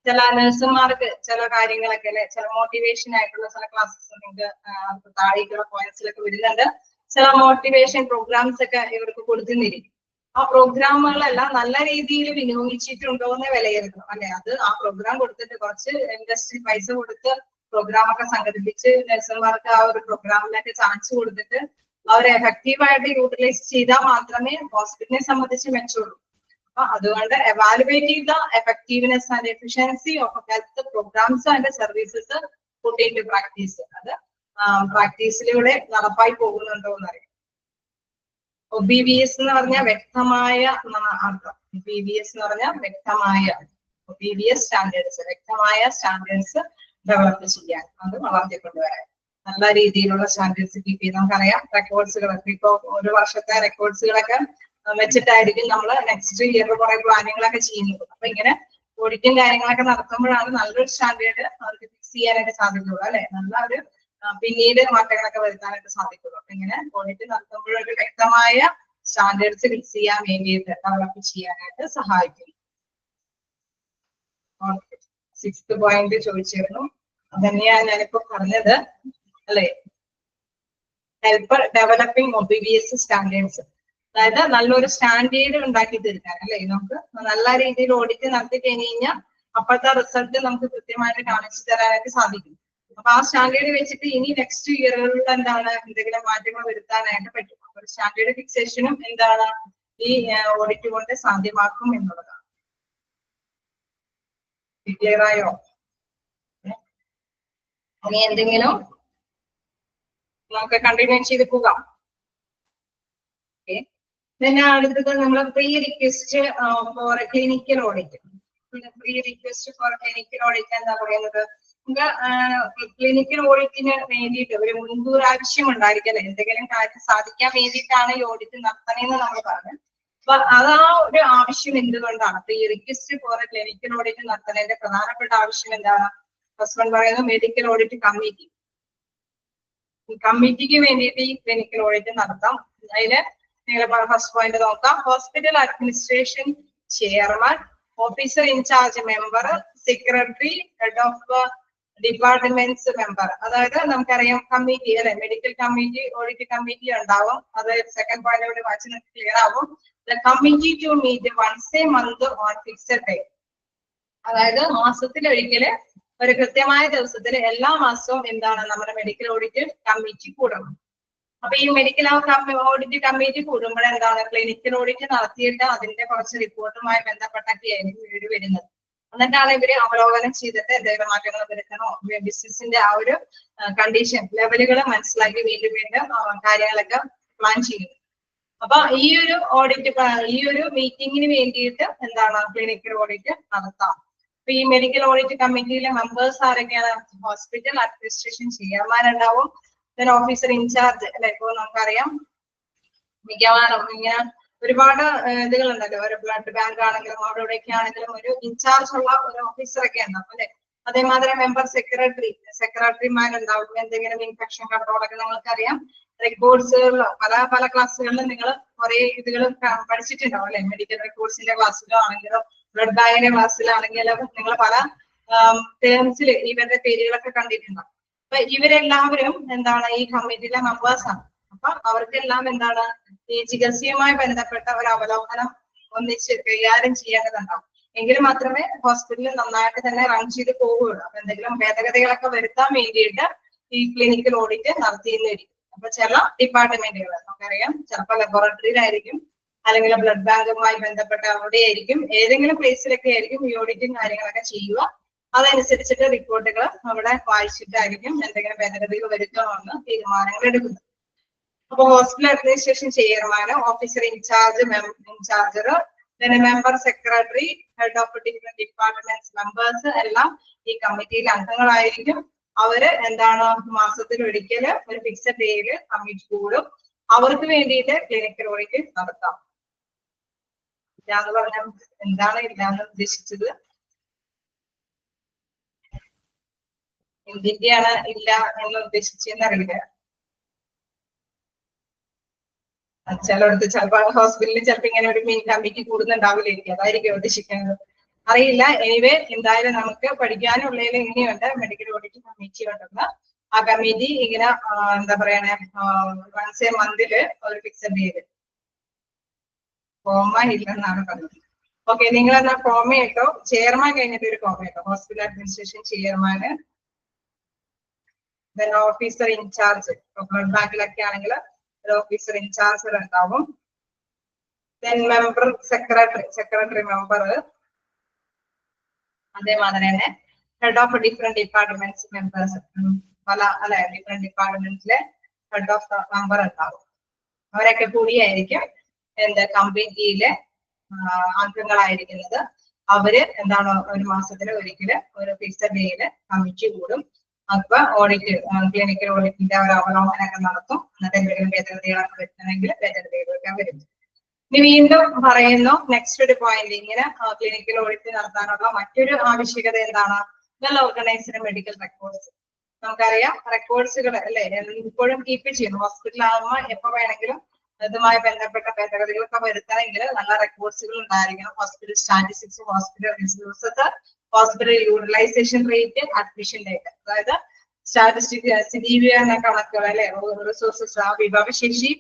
ചില നഴ്സുമാർക്ക് ചില കാര്യങ്ങളൊക്കെ അല്ലെ, ചില മോട്ടിവേഷൻ ആയിട്ടുള്ള ചില ക്ലാസ്സസ് നിങ്ങൾക്ക് താഴേക്കുള്ള പോയിന്റ്സിലൊക്കെ വരുന്നുണ്ട്. ചില മോട്ടിവേഷൻ പ്രോഗ്രാംസ് ഒക്കെ ഇവർക്ക് കൊടുക്കുന്നിരിക്കും. ആ പ്രോഗ്രാമുകളെല്ലാം നല്ല രീതിയിൽ വിനിയോഗിച്ചിട്ടുണ്ടോ എന്ന് വിലയിരുത്തണം അല്ലെ. അത് ആ പ്രോഗ്രാം കൊടുത്തിട്ട് കുറച്ച് ഇൻഡസ്ട്രി പൈസ കൊടുത്ത് പ്രോഗ്രാം ഒക്കെ സംഘടിപ്പിച്ച് നഴ്സുമാർക്ക് ആ ഒരു പ്രോഗ്രാമിലൊക്കെ ചാൻസ് കൊടുത്തിട്ട് അവർ എഫക്റ്റീവായിട്ട് യൂട്ടിലൈസ് ചെയ്താൽ മാത്രമേ ഹോസ്പിറ്റലിനെ സംബന്ധിച്ച് മെച്ചമുള്ളൂ. അപ്പൊ അതുകൊണ്ട് എവാലുവേറ്റ് ചെയ്ത effectiveness and efficiency of health programmes and services put into practice. അത് പ്രാക്ടീസിലൂടെ നടപ്പായി പോകുന്നുണ്ടോ എന്നറിയാം. OBVS എന്ന് പറഞ്ഞാൽ വ്യക്തമായ അർത്ഥം. OBVS എന്ന് പറഞ്ഞാൽ വ്യക്തമായ, OBVS സ്റ്റാൻഡേർഡ്സ്, വ്യക്തമായ സ്റ്റാൻഡേർഡ്സ് ഡെവലപ്പ് ചെയ്യാൻ, അത് വളർത്തിക്കൊണ്ടുവരാൻ നല്ല രീതിയിലുള്ള സ്റ്റാൻഡേർഡ്സ് കീപ്പ് ചെയ്ത് നമുക്കറിയാം. റെക്കോർഡ്സുകളൊക്കെ ഇപ്പൊ ഒരു വർഷത്തെ റെക്കോർഡ്സുകളൊക്കെ വെച്ചിട്ടായിരിക്കും നമ്മൾ നെക്സ്റ്റ് ഇയർ കുറെ പ്ലാനുകളൊക്കെ ചെയ്യുന്നത്. അപ്പൊ ഇങ്ങനെ ഓഡിറ്റും കാര്യങ്ങളൊക്കെ നടത്തുമ്പോഴാണ് നല്ലൊരു സ്റ്റാൻഡേർഡ് അവർക്ക് ഫിക്സ് ചെയ്യാനായിട്ട് സാധിക്കുള്ളൂ അല്ലെ. നല്ല ഒരു പിന്നീട് മാറ്റങ്ങളൊക്കെ വരുത്താനായിട്ട് സാധിക്കുള്ളൂ. അപ്പൊ ഇങ്ങനെ ഓഡിറ്റ് നടത്തുമ്പോഴൊരു വ്യക്തമായ സ്റ്റാൻഡേർഡ്സ് ഫിക്സ് ചെയ്യാൻ വേണ്ടിയിട്ട് ഡെവലപ്പ് ചെയ്യാനായിട്ട് സഹായിക്കും. 6th പോയിന്റ് ചോദിച്ചിരുന്നു, അതന്നെയാണ് ഞാനിപ്പോ പറഞ്ഞത് അല്ലെ. ഹെൽപ്പ് ഡെവലപ്പിംഗ് OBVS സ്റ്റാൻഡേർഡ്സ്, അതായത് നല്ലൊരു സ്റ്റാൻഡേർഡ് ഉണ്ടാക്കി തീർക്കാൻ അല്ലെ. നമുക്ക് നല്ല രീതിയിൽ ഓഡിറ്റ് നടത്തി കഴിഞ്ഞ് കഴിഞ്ഞാൽ അപ്പോഴത്തെ റിസൾട്ട് നമുക്ക് കൃത്യമായിട്ട് കാണിച്ചു തരാനായിട്ട് സാധിക്കും. അപ്പൊ ആ സ്റ്റാൻഡേർഡ് വെച്ചിട്ട് ഇനി നെക്സ്റ്റ് ഇയറുകളിൽ എന്താണ് എന്തെങ്കിലും മാറ്റങ്ങൾ വരുത്താനായിട്ട് പറ്റും. അപ്പൊ സ്റ്റാൻഡേർഡ് ഫിക്സേഷനും എന്താണ് ഈ ഓഡിറ്റ് കൊണ്ട് സാധ്യമാക്കും എന്നുള്ളതാണ്. ക്ലിയർ ആയോ? ഇനി എന്തെങ്കിലും നമുക്ക് കണ്ടിന്യൂ ചെയ്ത് പോകാം. പിന്നെ അടുത്തത് നമ്മൾ pre request for clinical audit. Pre request for clinical audit എന്താ പറയുന്നത്? ക്ലിനിക്കൽ ഓഡിറ്റിന് വേണ്ടിയിട്ട് ഒരു മുൻകൂർ ആവശ്യം ഉണ്ടായിരിക്കല്ലേ. എന്തെങ്കിലും കാര്യം സാധിക്കാൻ വേണ്ടിയിട്ടാണ് ഈ ഓഡിറ്റ് നടത്തണമെന്ന് നമ്മൾ പറഞ്ഞു. അപ്പൊ അതാ ഒരു ആവശ്യം എന്തുകൊണ്ടാണ്? അപ്പൊ ഈ റിക്വസ്റ്റ് ഫോർ ക്ലിനിക്കൽ ഓഡിറ്റ് നടത്തുന്നതിന്റെ പ്രധാനപ്പെട്ട ആവശ്യം എന്താണ്? ഫസ്റ്റ് വൺ പറയുന്നത് മെഡിക്കൽ ഓഡിറ്റ് കമ്മിറ്റി. കമ്മിറ്റിക്ക് വേണ്ടിയിട്ട് ഈ ക്ലിനിക്കൽ ഓഡിറ്റ് നടത്താം. അതില് നിങ്ങൾ ഫസ്റ്റ് പോയിന്റ് നോക്കാം. Hospital administration chairman, officer in charge member, secretary, head of departments member. അതായത് നമുക്കറിയാം കമ്മിറ്റി അല്ലെ, മെഡിക്കൽ കമ്മിറ്റി, ഓഡിറ്റ് കമ്മിറ്റി ഉണ്ടാവും. അത് സെക്കൻഡ് പോയിന്റ് കൂടി വായിച്ച് നിങ്ങൾക്ക് ക്ലിയർ ആവും. The committee to meet once a month on fixed day. അതായത് മാസത്തിലൊരിക്കല് ഒരു കൃത്യമായ ദിവസത്തിൽ എല്ലാ മാസവും എന്താണ് നമ്മുടെ മെഡിക്കൽ ഓഡിറ്റ് കമ്മിറ്റി കൂടണം. അപ്പൊ ഈ മെഡിക്കൽ ഓഡിറ്റ് കമ്മിറ്റി കൂടുമ്പോൾ എന്താണ് ക്ലിനിക്കൽ ഓഡിറ്റ് നടത്തിയിട്ട് അതിന്റെ കുറച്ച് റിപ്പോർട്ടുമായി ബന്ധപ്പെട്ടൊക്കെ ആയിരിക്കും വരുന്നത്. എന്നിട്ടാണ് ഇവര് അവലോകനം ചെയ്തിട്ട് എന്തെങ്കിലും മാറ്റങ്ങൾ വരുത്തണോ, ബിസിനസിന്റെ ആ ഒരു കണ്ടീഷൻ ലെവലുകൾ മനസ്സിലാക്കി വീണ്ടും വീണ്ടും കാര്യങ്ങളൊക്കെ പ്ലാൻ ചെയ്യുന്നു. അപ്പൊ ഈ ഒരു ഓഡിറ്റ്, ഈ ഒരു മീറ്റിങ്ങിന് വേണ്ടിയിട്ട് എന്താണ് ക്ലിനിക്കൽ ഓഡിറ്റ് നടത്താം. അപ്പൊ ഈ മെഡിക്കൽ ഓഡിറ്റ് കമ്മിറ്റിയിലെ മെമ്പേഴ്സ് ആരൊക്കെയാണ്? Hospital administration chairman then officer in charge അല്ലെ. ഇപ്പൊ നമുക്കറിയാം മിക്കവാറും ഇങ്ങനെ ഒരുപാട് ഇതുകളുണ്ടല്ലോ, ഒരു ബ്ലഡ് ബാങ്ക് ആണെങ്കിലും അവിടെ ഇവിടെയൊക്കെ ആണെങ്കിലും ഒരു ഇൻചാർജ് ഉള്ള ഒരു ഓഫീസർ ഒക്കെ ഉണ്ടാവും അല്ലെ. അതേമാതിരി മെമ്പർ സെക്രട്ടറിമാരുണ്ടാവും. എന്തെങ്കിലും ഇൻഫെക്ഷൻ കൺട്രോളൊക്കെ നിങ്ങൾക്കറിയാം. റെക്കോർഡ്സുകളിലോ പല ക്ലാസ്സുകളിലും നിങ്ങൾ കുറെ ഇതുകൾ പഠിച്ചിട്ടുണ്ടാവും അല്ലെ. മെഡിക്കൽ റെക്കോർഡ്സിന്റെ ക്ലാസ്സിലോ ആണെങ്കിലോ ബ്ലഡ് ബാങ്കിന്റെ ക്ലാസ്സിലാണെങ്കിലും നിങ്ങൾ പല ടേംസിൽ ഇവരുടെ പേരുകളൊക്കെ കണ്ടിട്ടുണ്ടാവും. അപ്പൊ ഇവരെല്ലാവരും എന്താണ് ഈ കമ്മിറ്റിയിലെ മെമ്പേഴ്സ് ആണ്. അപ്പൊ അവർക്കെല്ലാം എന്താണ് ഈ ചികിത്സയുമായി ബന്ധപ്പെട്ട ഒരു അവലോകനം ഒന്നിച്ച് കൈകാര്യം ചെയ്യേണ്ടതുണ്ടാവും. എങ്കിൽ മാത്രമേ ഹോസ്പിറ്റലിൽ നന്നായിട്ട് തന്നെ റൺ ചെയ്ത് പോവുകയുള്ളൂ. അപ്പൊ എന്തെങ്കിലും ഭേദഗതികളൊക്കെ വരുത്താൻ വേണ്ടിയിട്ട് ഈ ക്ലിനിക്കൽ ഓഡിറ്റ് നടത്തിയിരിക്കും. അപ്പൊ ചില ഡിപ്പാർട്ട്മെന്റുകൾ നമുക്കറിയാം, ചിലപ്പോൾ ലബോറട്ടറിയിലായിരിക്കും, അല്ലെങ്കിൽ ബ്ലഡ് ബാങ്കുമായി ബന്ധപ്പെട്ട അവിടെയായിരിക്കും, ഏതെങ്കിലും പ്ലേസിലൊക്കെ ആയിരിക്കും ഈ ഓഡിറ്റും കാര്യങ്ങളൊക്കെ ചെയ്യുക. അതനുസരിച്ചിട്ട് റിപ്പോർട്ടുകൾ അവിടെ വായിച്ചിട്ടായിരിക്കും എന്തെങ്കിലും ഭേദഗതികൾ വരുത്തണമെന്ന് തീരുമാനങ്ങൾ എടുക്കുന്നത്. അപ്പൊ ഹോസ്പിറ്റൽ അഡ്മിനിസ്ട്രേഷൻ ചെയർമാന്, ഓഫീസർ ഇൻചാർജർ, member secretary, head of different departments members എല്ലാം ഈ കമ്മിറ്റിയിലെ അംഗങ്ങളായിരിക്കും. അവര് എന്താണ് മാസത്തിൽ ഒരിക്കൽ ഒരു ഫിക്സഡ് ഡേയില് കമ്മിറ്റി കൂടും. അവർക്ക് വേണ്ടിയിട്ട് ക്ലിനിക്കൽ ഓഡിറ്റ് നടത്താം. ഇല്ലാന്ന് പറഞ്ഞ എന്താണ് ഇല്ലാന്ന് ഉദ്ദേശിച്ചത്? എന്തിന്റെയാണ് ഇല്ല എന്ന് ഉദ്ദേശിച്ചെന്ന് അറിയില്ല. ചിലടത്ത് ചിലപ്പോ ഹോസ്പിറ്റലിൽ ചിലപ്പോ ഇങ്ങനെ ഒരു മെയിൻ കമ്മിറ്റി കൂടുന്നുണ്ടാവില്ലായിരിക്കും, അതായിരിക്കും ഉദ്ദേശിക്കുന്നത്. അറിയില്ല. എനിവേ എന്തായാലും നമുക്ക് പഠിക്കാനുള്ളതിൽ ഇങ്ങനെയുണ്ട്, മെഡിക്കൽ ഓഡിറ്റ് കമ്മിറ്റി ഉണ്ടെന്ന്. ആ കമ്മിറ്റി ഇങ്ങനെ എന്താ പറയണേ, വൺസ് എ മന്തില് ഒരു ഫിക്സഡ് ഡേറ്റ് ഫോമ ഇല്ലെന്നാണ് പറഞ്ഞത്. ഓക്കെ, നിങ്ങൾ എന്നാ ഫോമ ഇട്ടോ. ചെയർമാൻ കഴിഞ്ഞിട്ട് ഒരു ഫോമ ഇട്ടോ. ഹോസ്പിറ്റൽ അഡ്മിനിസ്ട്രേഷൻ ചെയർമാന്, ദെൻ ഓഫീസർ ഇൻചാർജ്. ബ്ലഡ് ബാങ്കിലൊക്കെ ആണെങ്കിൽ ഒരു ഓഫീസർ ഇൻചാർജ് ഉണ്ടാവും. Then member, secretary member. അതേമാതിരി തന്നെ head of different departments members, പല അല്ലെ ഡിഫറെന്റ് ഡിപ്പാർട്ട്മെന്റിലെ ഹെഡ് ഓഫ് മെമ്പർ ഉണ്ടാവും. അവരൊക്കെ കൂടിയായിരിക്കും എന്റെ കമ്മിറ്റിയിലെ അംഗങ്ങളായിരിക്കുന്നത്. അവര് എന്താണ് ഒരു മാസത്തില് ഒരിക്കല് ഒരു ഫിക്സഡ് ഡേയില് കമ്മിറ്റി കൂടും. അപ്പൊ ഓഡിറ്റ്, ക്ലിനിക്കൽ ഓഡിറ്റിന്റെ ഒരു അവലോകനമൊക്കെ നടത്തും. എന്നിട്ട് എന്തെങ്കിലും ഭേദഗതികളൊക്കെ വരുത്തണമെങ്കിൽ ഭേദഗതികളൊക്കെ വരും. ഇനി വീണ്ടും പറയുന്നു, നെക്സ്റ്റ് ഒരു പോയിന്റ്, ഇങ്ങനെ ക്ലിനിക്കൽ ഓഡിറ്റ് നടത്താനുള്ള മറ്റൊരു ആവശ്യകത എന്താണ്? Well organised medical records. നമുക്കറിയാം റെക്കോർഡ്സുകൾ അല്ലെ ഇപ്പോഴും കീപ്പ് ചെയ്യുന്നു. ഹോസ്പിറ്റലാകുമ്പോൾ എപ്പോ വേണമെങ്കിലും ഇതുമായി ബന്ധപ്പെട്ട ഭേദഗതികളൊക്കെ വരുത്തണമെങ്കിൽ നല്ല റെക്കോർഡ്സുകൾ ഉണ്ടായിരിക്കണം. Hospital statistics, hospital resources, hospital utilisation rate, admission date. അതായത് സ്റ്റാറ്റിസ്റ്റിക് സ്ഥിതിവിവരണ കണക്കുകൾ അല്ലെ, റിസോഴ്സസ്, ആ വിഭവശേഷി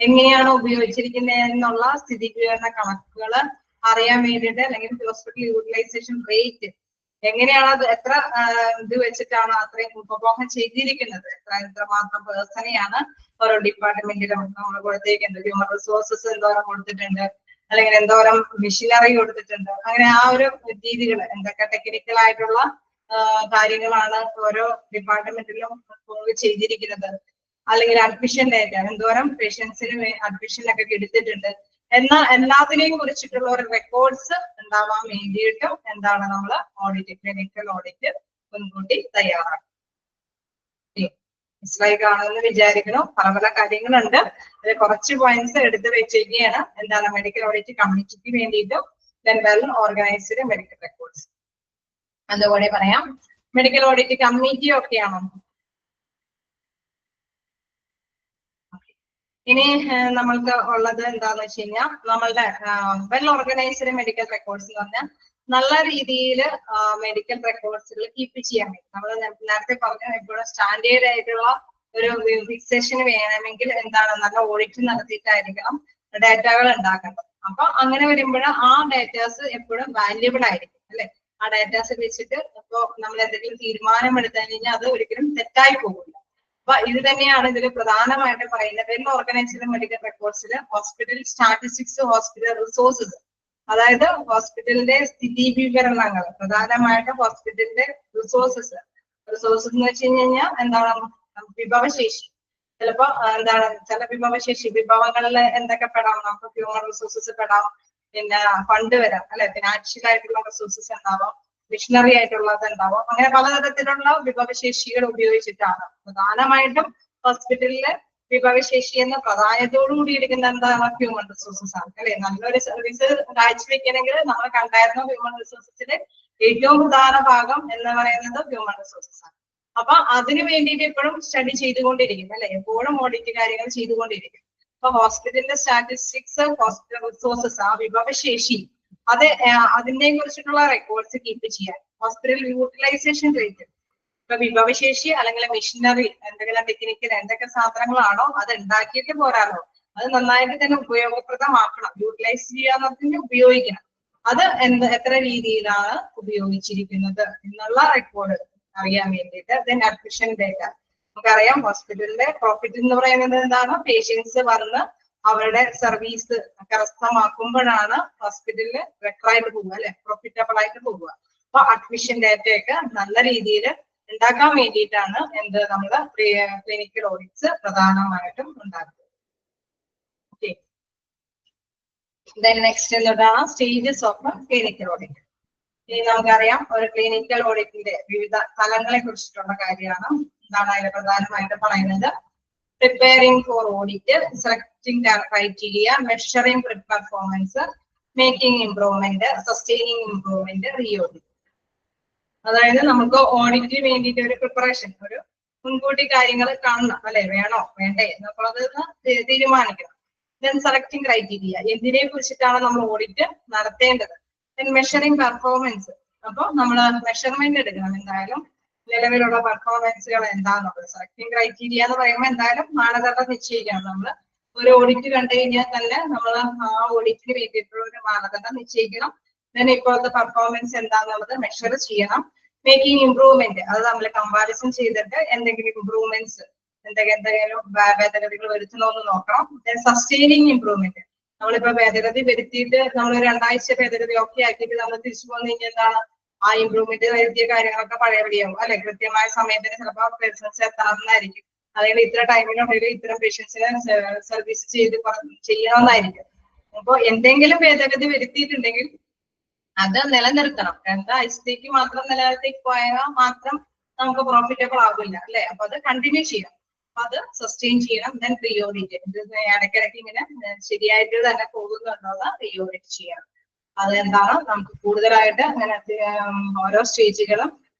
എങ്ങനെയാണ് ഉപയോഗിച്ചിരിക്കുന്നത് എന്നുള്ള സ്ഥിതിവിവരണ കണക്കുകൾ അറിയാൻ വേണ്ടിയിട്ട്, അല്ലെങ്കിൽ ഹോസ്പിറ്റൽ യൂട്ടിലൈസേഷൻ റേറ്റ് എങ്ങനെയാണ്, അത് എത്ര ഇത് വെച്ചിട്ടാണ് അത്രയും ഉപഭോഗം ചെയ്തിരിക്കുന്നത്, എത്രമാത്രം പേഴ്സണെയാണ് ഓരോ ഡിപ്പാർട്ട്മെന്റിലും നമ്മൾ കൊടുത്തിരിക്കുന്നത്, ഹ്യൂമൻ റിസോഴ്സസ് എന്തോരം കൊടുത്തിട്ടുണ്ട്, അല്ലെങ്കിൽ എന്തോരം മെഷീനറി കൊടുത്തിട്ടുണ്ട്, അങ്ങനെ ആ ഒരു രീതികൾ എന്തൊക്കെ ടെക്നിക്കൽ ആയിട്ടുള്ള കാര്യങ്ങളാണ് ഓരോ ഡിപ്പാർട്ട്മെന്റിലും ചെയ്തിരിക്കുന്നത്, അല്ലെങ്കിൽ അഡ്മിഷൻ ഡേറ്റ എന്തോരം പേഷ്യൻസിന് അഡ്മിഷനൊക്കെ എടുത്തിട്ടുണ്ട് എന്ന എല്ലാത്തിനെയും കുറിച്ചിട്ടുള്ള ഒരു റെക്കോർഡ്സ് ഉണ്ടാവാൻ വേണ്ടിയിട്ടും എന്താണ് നമ്മൾ ഓഡിറ്റ്, ക്ലിനിക്കൽ ഓഡിറ്റ് മുൻകൂട്ടി തയ്യാറാക്കും. മനസ്സിലായി കാണുമെന്ന് വിചാരിക്കണം. പല പല കാര്യങ്ങളുണ്ട്, അതിൽ കുറച്ച് പോയിന്റ്സ് എടുത്ത് വെച്ചിരിക്കുകയാണ്. എന്താണ് മെഡിക്കൽ ഓഡിറ്റ് കമ്മിറ്റിക്ക് വേണ്ടിയിട്ടും വെൽ ഓർഗനൈസ്ഡ് മെഡിക്കൽ റെക്കോർഡ്സ്. അതുപോലെ പറയാം, മെഡിക്കൽ ഓഡിറ്റ് കമ്മിറ്റി ഒക്കെയാണോ? ഇനി നമ്മൾക്ക് ഉള്ളത് എന്താന്ന് വെച്ച് കഴിഞ്ഞാൽ, നമ്മളുടെ വെൽ ഓർഗനൈസ്ഡ് മെഡിക്കൽ റെക്കോർഡ്സ് എന്ന് പറഞ്ഞാൽ നല്ല രീതിയിൽ മെഡിക്കൽ റെക്കോർഡ്സുകൾ കീപ്പ് ചെയ്യാൻ വേണ്ടി നമ്മൾ നേരത്തെ പറഞ്ഞ എപ്പോഴും സ്റ്റാൻഡേർഡ് ആയിട്ടുള്ള ഒരു ഫിക്സേഷൻ വേണമെങ്കിൽ എന്താണ് നല്ല ഓഡിറ്റ് നടത്തിയിട്ടായിരിക്കണം ഡാറ്റകൾ ഉണ്ടാക്കേണ്ടത്. അപ്പൊ അങ്ങനെ വരുമ്പോൾ ആ ഡാറ്റാസ് എപ്പോഴും വാല്യുബിൾ ആയിരിക്കും അല്ലെ. ആ ഡാറ്റാസ് വെച്ചിട്ട് ഇപ്പോ നമ്മൾ എന്തെങ്കിലും തീരുമാനം എടുത്തു കഴിഞ്ഞാൽ അത് ഒരിക്കലും തെറ്റായി പോകില്ല. അപ്പൊ ഇത് തന്നെയാണ് ഇതിൽ പ്രധാനമായിട്ട് പറയുന്നത്. വെൽ ഓർഗനൈസ്ഡ് മെഡിക്കൽ റെക്കോർഡ്സിൽ ഹോസ്പിറ്റൽ സ്റ്റാറ്റിസ്റ്റിക്സ്, ഹോസ്പിറ്റൽ റിസോഴ്സസ്, അതായത് ഹോസ്പിറ്റലിന്റെ സ്ഥിതി വിവരണങ്ങൾ, പ്രധാനമായിട്ട് ഹോസ്പിറ്റലിന്റെ റിസോഴ്സസ് എന്ന് വെച്ച് കഴിഞ്ഞാൽ എന്താണ്, വിഭവശേഷി. ചിലപ്പോ എന്താണ് ചില വിഭവശേഷി വിഭവങ്ങളിൽ എന്തൊക്കെ പെടാം, നമുക്ക് ഹ്യൂമൻ റിസോഴ്സസ് പെടാം, പിന്നെ ഫണ്ട് വരാം അല്ലെ, ഫിനാൻഷ്യൽ ആയിട്ടുള്ള റിസോഴ്സസ് ഉണ്ടാവാം, മിഷനറി ആയിട്ടുള്ളത് ഉണ്ടാവും. അങ്ങനെ പലതരത്തിലുള്ള വിഭവശേഷികൾ ഉപയോഗിച്ചിട്ടാണ് പ്രധാനമായിട്ടും ഹോസ്പിറ്റലിലെ വിഭവശേഷി എന്ന പ്രാധാന്യത്തോടുകൂടി ഇരിക്കുന്ന എന്താണ് ഹ്യൂമൻ റിസോഴ്സസ് ആണ് അല്ലെ. നല്ലൊരു സർവീസ് കാഴ്ചവെക്കണമെങ്കിൽ നമ്മൾ കണ്ടായിരുന്ന ഹ്യൂമൻ റിസോഴ്സസിന്റെ ഏറ്റവും പ്രധാന ഭാഗം എന്ന് പറയുന്നത് ഹ്യൂമൻ റിസോഴ്സസ് ആണ്. അപ്പൊ അതിനു വേണ്ടിയിട്ട് എപ്പോഴും സ്റ്റഡി ചെയ്തുകൊണ്ടിരിക്കും അല്ലെ, എപ്പോഴും ഓഡിറ്റ് കാര്യങ്ങൾ ചെയ്തുകൊണ്ടിരിക്കും. അപ്പൊ ഹോസ്പിറ്റലിന്റെ സ്റ്റാറ്റിസ്റ്റിക്സ്, ഹോസ്പിറ്റൽ റിസോഴ്സസ്, ആ വിഭവശേഷി അതിനെ കുറിച്ചിട്ടുള്ള റെക്കോർഡ്സ് കീപ്പ് ചെയ്യാൻ. ഹോസ്പിറ്റൽ യൂട്ടിലൈസേഷൻ റേറ്റ്, ഇപ്പൊ വിഭവശേഷി അല്ലെങ്കിൽ മെഷീനറി എന്തെങ്കിലും ടെക്നിക്കൽ എന്തൊക്കെ സാധനങ്ങളാണോ അത് ഉണ്ടാക്കിയിട്ട് പോരാലോ, അത് നന്നായിട്ട് തന്നെ ഉപയോഗപ്രദമാക്കണം. യൂട്ടിലൈസ് ചെയ്യാൻ ഉപയോഗിക്കണം. അത് എത്ര രീതിയിലാണ് ഉപയോഗിച്ചിരിക്കുന്നത് എന്നുള്ള റെക്കോർഡ് അറിയാൻ വേണ്ടിയിട്ട്. ദെൻ അഡ്മിഷൻ ഡേറ്റ, നമുക്കറിയാം ഹോസ്പിറ്റലിന്റെ പ്രോഫിറ്റ് എന്ന് പറയുന്നത് എന്താണ്, പേഷ്യൻസ് വന്ന് അവരുടെ സർവീസ് കരസ്ഥമാക്കുമ്പോഴാണ് ഹോസ്പിറ്റലിൽ ബെറ്ററായിട്ട് പോകുക അല്ലെ, പ്രോഫിറ്റബിൾ ആയിട്ട് പോകുക. അപ്പൊ അഡ്മിഷൻ ഡേറ്റയൊക്കെ നല്ല രീതിയിൽ ഉണ്ടാക്കാൻ വേണ്ടിയിട്ടാണ് എന്ത് നമ്മള് ക്ലിനിക്കൽ ഓഡിറ്റ്സ് പ്രധാനമായിട്ടും ഉണ്ടാക്കുന്നത്. ഓക്കെ, ദെൻ നെക്സ്റ്റ് എന്താണ് സ്റ്റേജസ് ഓഫ് ക്ലിനിക്കൽ ഓഡിറ്റ്. ഇനി നമുക്കറിയാം ഒരു ക്ലിനിക്കൽ ഓഡിറ്റിന്റെ വിവിധ തലങ്ങളെ കുറിച്ചിട്ടുള്ള കാര്യമാണ്. എന്താണ് അതിൽ പ്രധാനമായിട്ട് പറയുന്നത്, preparing for audit, selecting the criteria, measuring performance, making improvement, sustaining improvement, re-audit. അതായത് നമുക്ക് ഓഡിറ്റിന് വേണ്ടിയിട്ട് ഒരു പ്രിപ്പറേഷൻ, ഒരു മുൻകൂട്ടി കാര്യങ്ങൾ കാണണം അല്ലെ, വേണോ വേണ്ടേ എന്നുള്ളത് തീരുമാനിക്കണം. ദെൻ സെലക്ടിങ് ക്രൈറ്റീരിയ, എന്തിനെ കുറിച്ചിട്ടാണ് നമ്മൾ ഓഡിറ്റ് നടത്തേണ്ടത്, മെഷറിംഗ് പെർഫോമൻസ്. അപ്പൊ നമ്മൾ മെഷർമെന്റ് എടുക്കണം എന്തായാലും നിലവിലുള്ള പെർഫോമൻസുകൾ എന്താണെന്നുള്ളത്. സെലക്ടിങ് ക്രൈറ്റീരിയ എന്ന് പറയുമ്പോൾ എന്തായാലും മാനദണ്ഡം നിശ്ചയിക്കണം. നമ്മൾ ഒരു ഓഡിറ്റ് കണ്ടു കഴിഞ്ഞാൽ തന്നെ നമ്മൾ ആ ഓഡിറ്റിന് വേണ്ടിയിട്ടുള്ള ഒരു മാനദണ്ഡം നിശ്ചയിക്കണം. then ഇപ്പോഴത്തെ പെർഫോമൻസ് എന്താണെന്നുള്ളത് മെഷർ ചെയ്യണം. മേക്കിംഗ് ഇംപ്രൂവ്മെന്റ്, അത് നമ്മൾ കമ്പാരിസൺ ചെയ്തിട്ട് എന്തെങ്കിലും ഇംപ്രൂവ്മെന്റ്സ് എന്തെങ്കിലും ഭേദഗതികൾ വരുത്തണമെന്ന് നോക്കണം. then സസ്റ്റൈനിങ് ഇംപ്രൂവ്മെന്റ്, നമ്മളിപ്പോ ഭേദഗതി വരുത്തിയിട്ട് നമ്മൾ 2 ആഴ്ച ഭേദഗതി ഓക്കെ ആക്കിയിട്ട് നമ്മൾ തിരിച്ചു പോന്നു കഴിഞ്ഞാൽ എന്താണ് ആ ഇംപ്രൂവ്മെന്റ് വരുത്തിയ കാര്യങ്ങളൊക്കെ പഴയപടിയാവും അല്ലെ. കൃത്യമായ സമയത്തിന് ചിലപ്പോൾ പേഷ്യൻസ് എത്താമെന്നായിരിക്കും, അല്ലെങ്കിൽ ഇത്ര ടൈമിനുള്ളിൽ ഇത്തരം പേഷ്യൻസിനെ സർവീസ് ചെയ്യണമെന്നായിരിക്കും. അപ്പൊ എന്തെങ്കിലും ഭേദഗതി വരുത്തിയിട്ടുണ്ടെങ്കിൽ അത് നിലനിർത്തണം. 2 ആഴ്ചത്തേക്ക് മാത്രം നിലനിർത്തി പോയാൽ മാത്രം നമുക്ക് പ്രോഫിറ്റബിൾ ആവില്ല അല്ലെ. അപ്പൊ അത് കണ്ടിന്യൂ ചെയ്യണം, അപ്പൊ അത് സസ്റ്റെയിൻ ചെയ്യണം. ദെൻ റീഓഡിറ്റ്, ഇത് ഇടയ്ക്കിടയ്ക്ക് ഇങ്ങനെ ശരിയായിട്ട് തന്നെ പോകുന്നുണ്ടോ എന്ന് റീഓഡിറ്റ് ചെയ്യണം. അത് എന്താണ് നമുക്ക് കൂടുതലായിട്ട് അങ്ങനെ ഓരോ സ്റ്റേജുകളും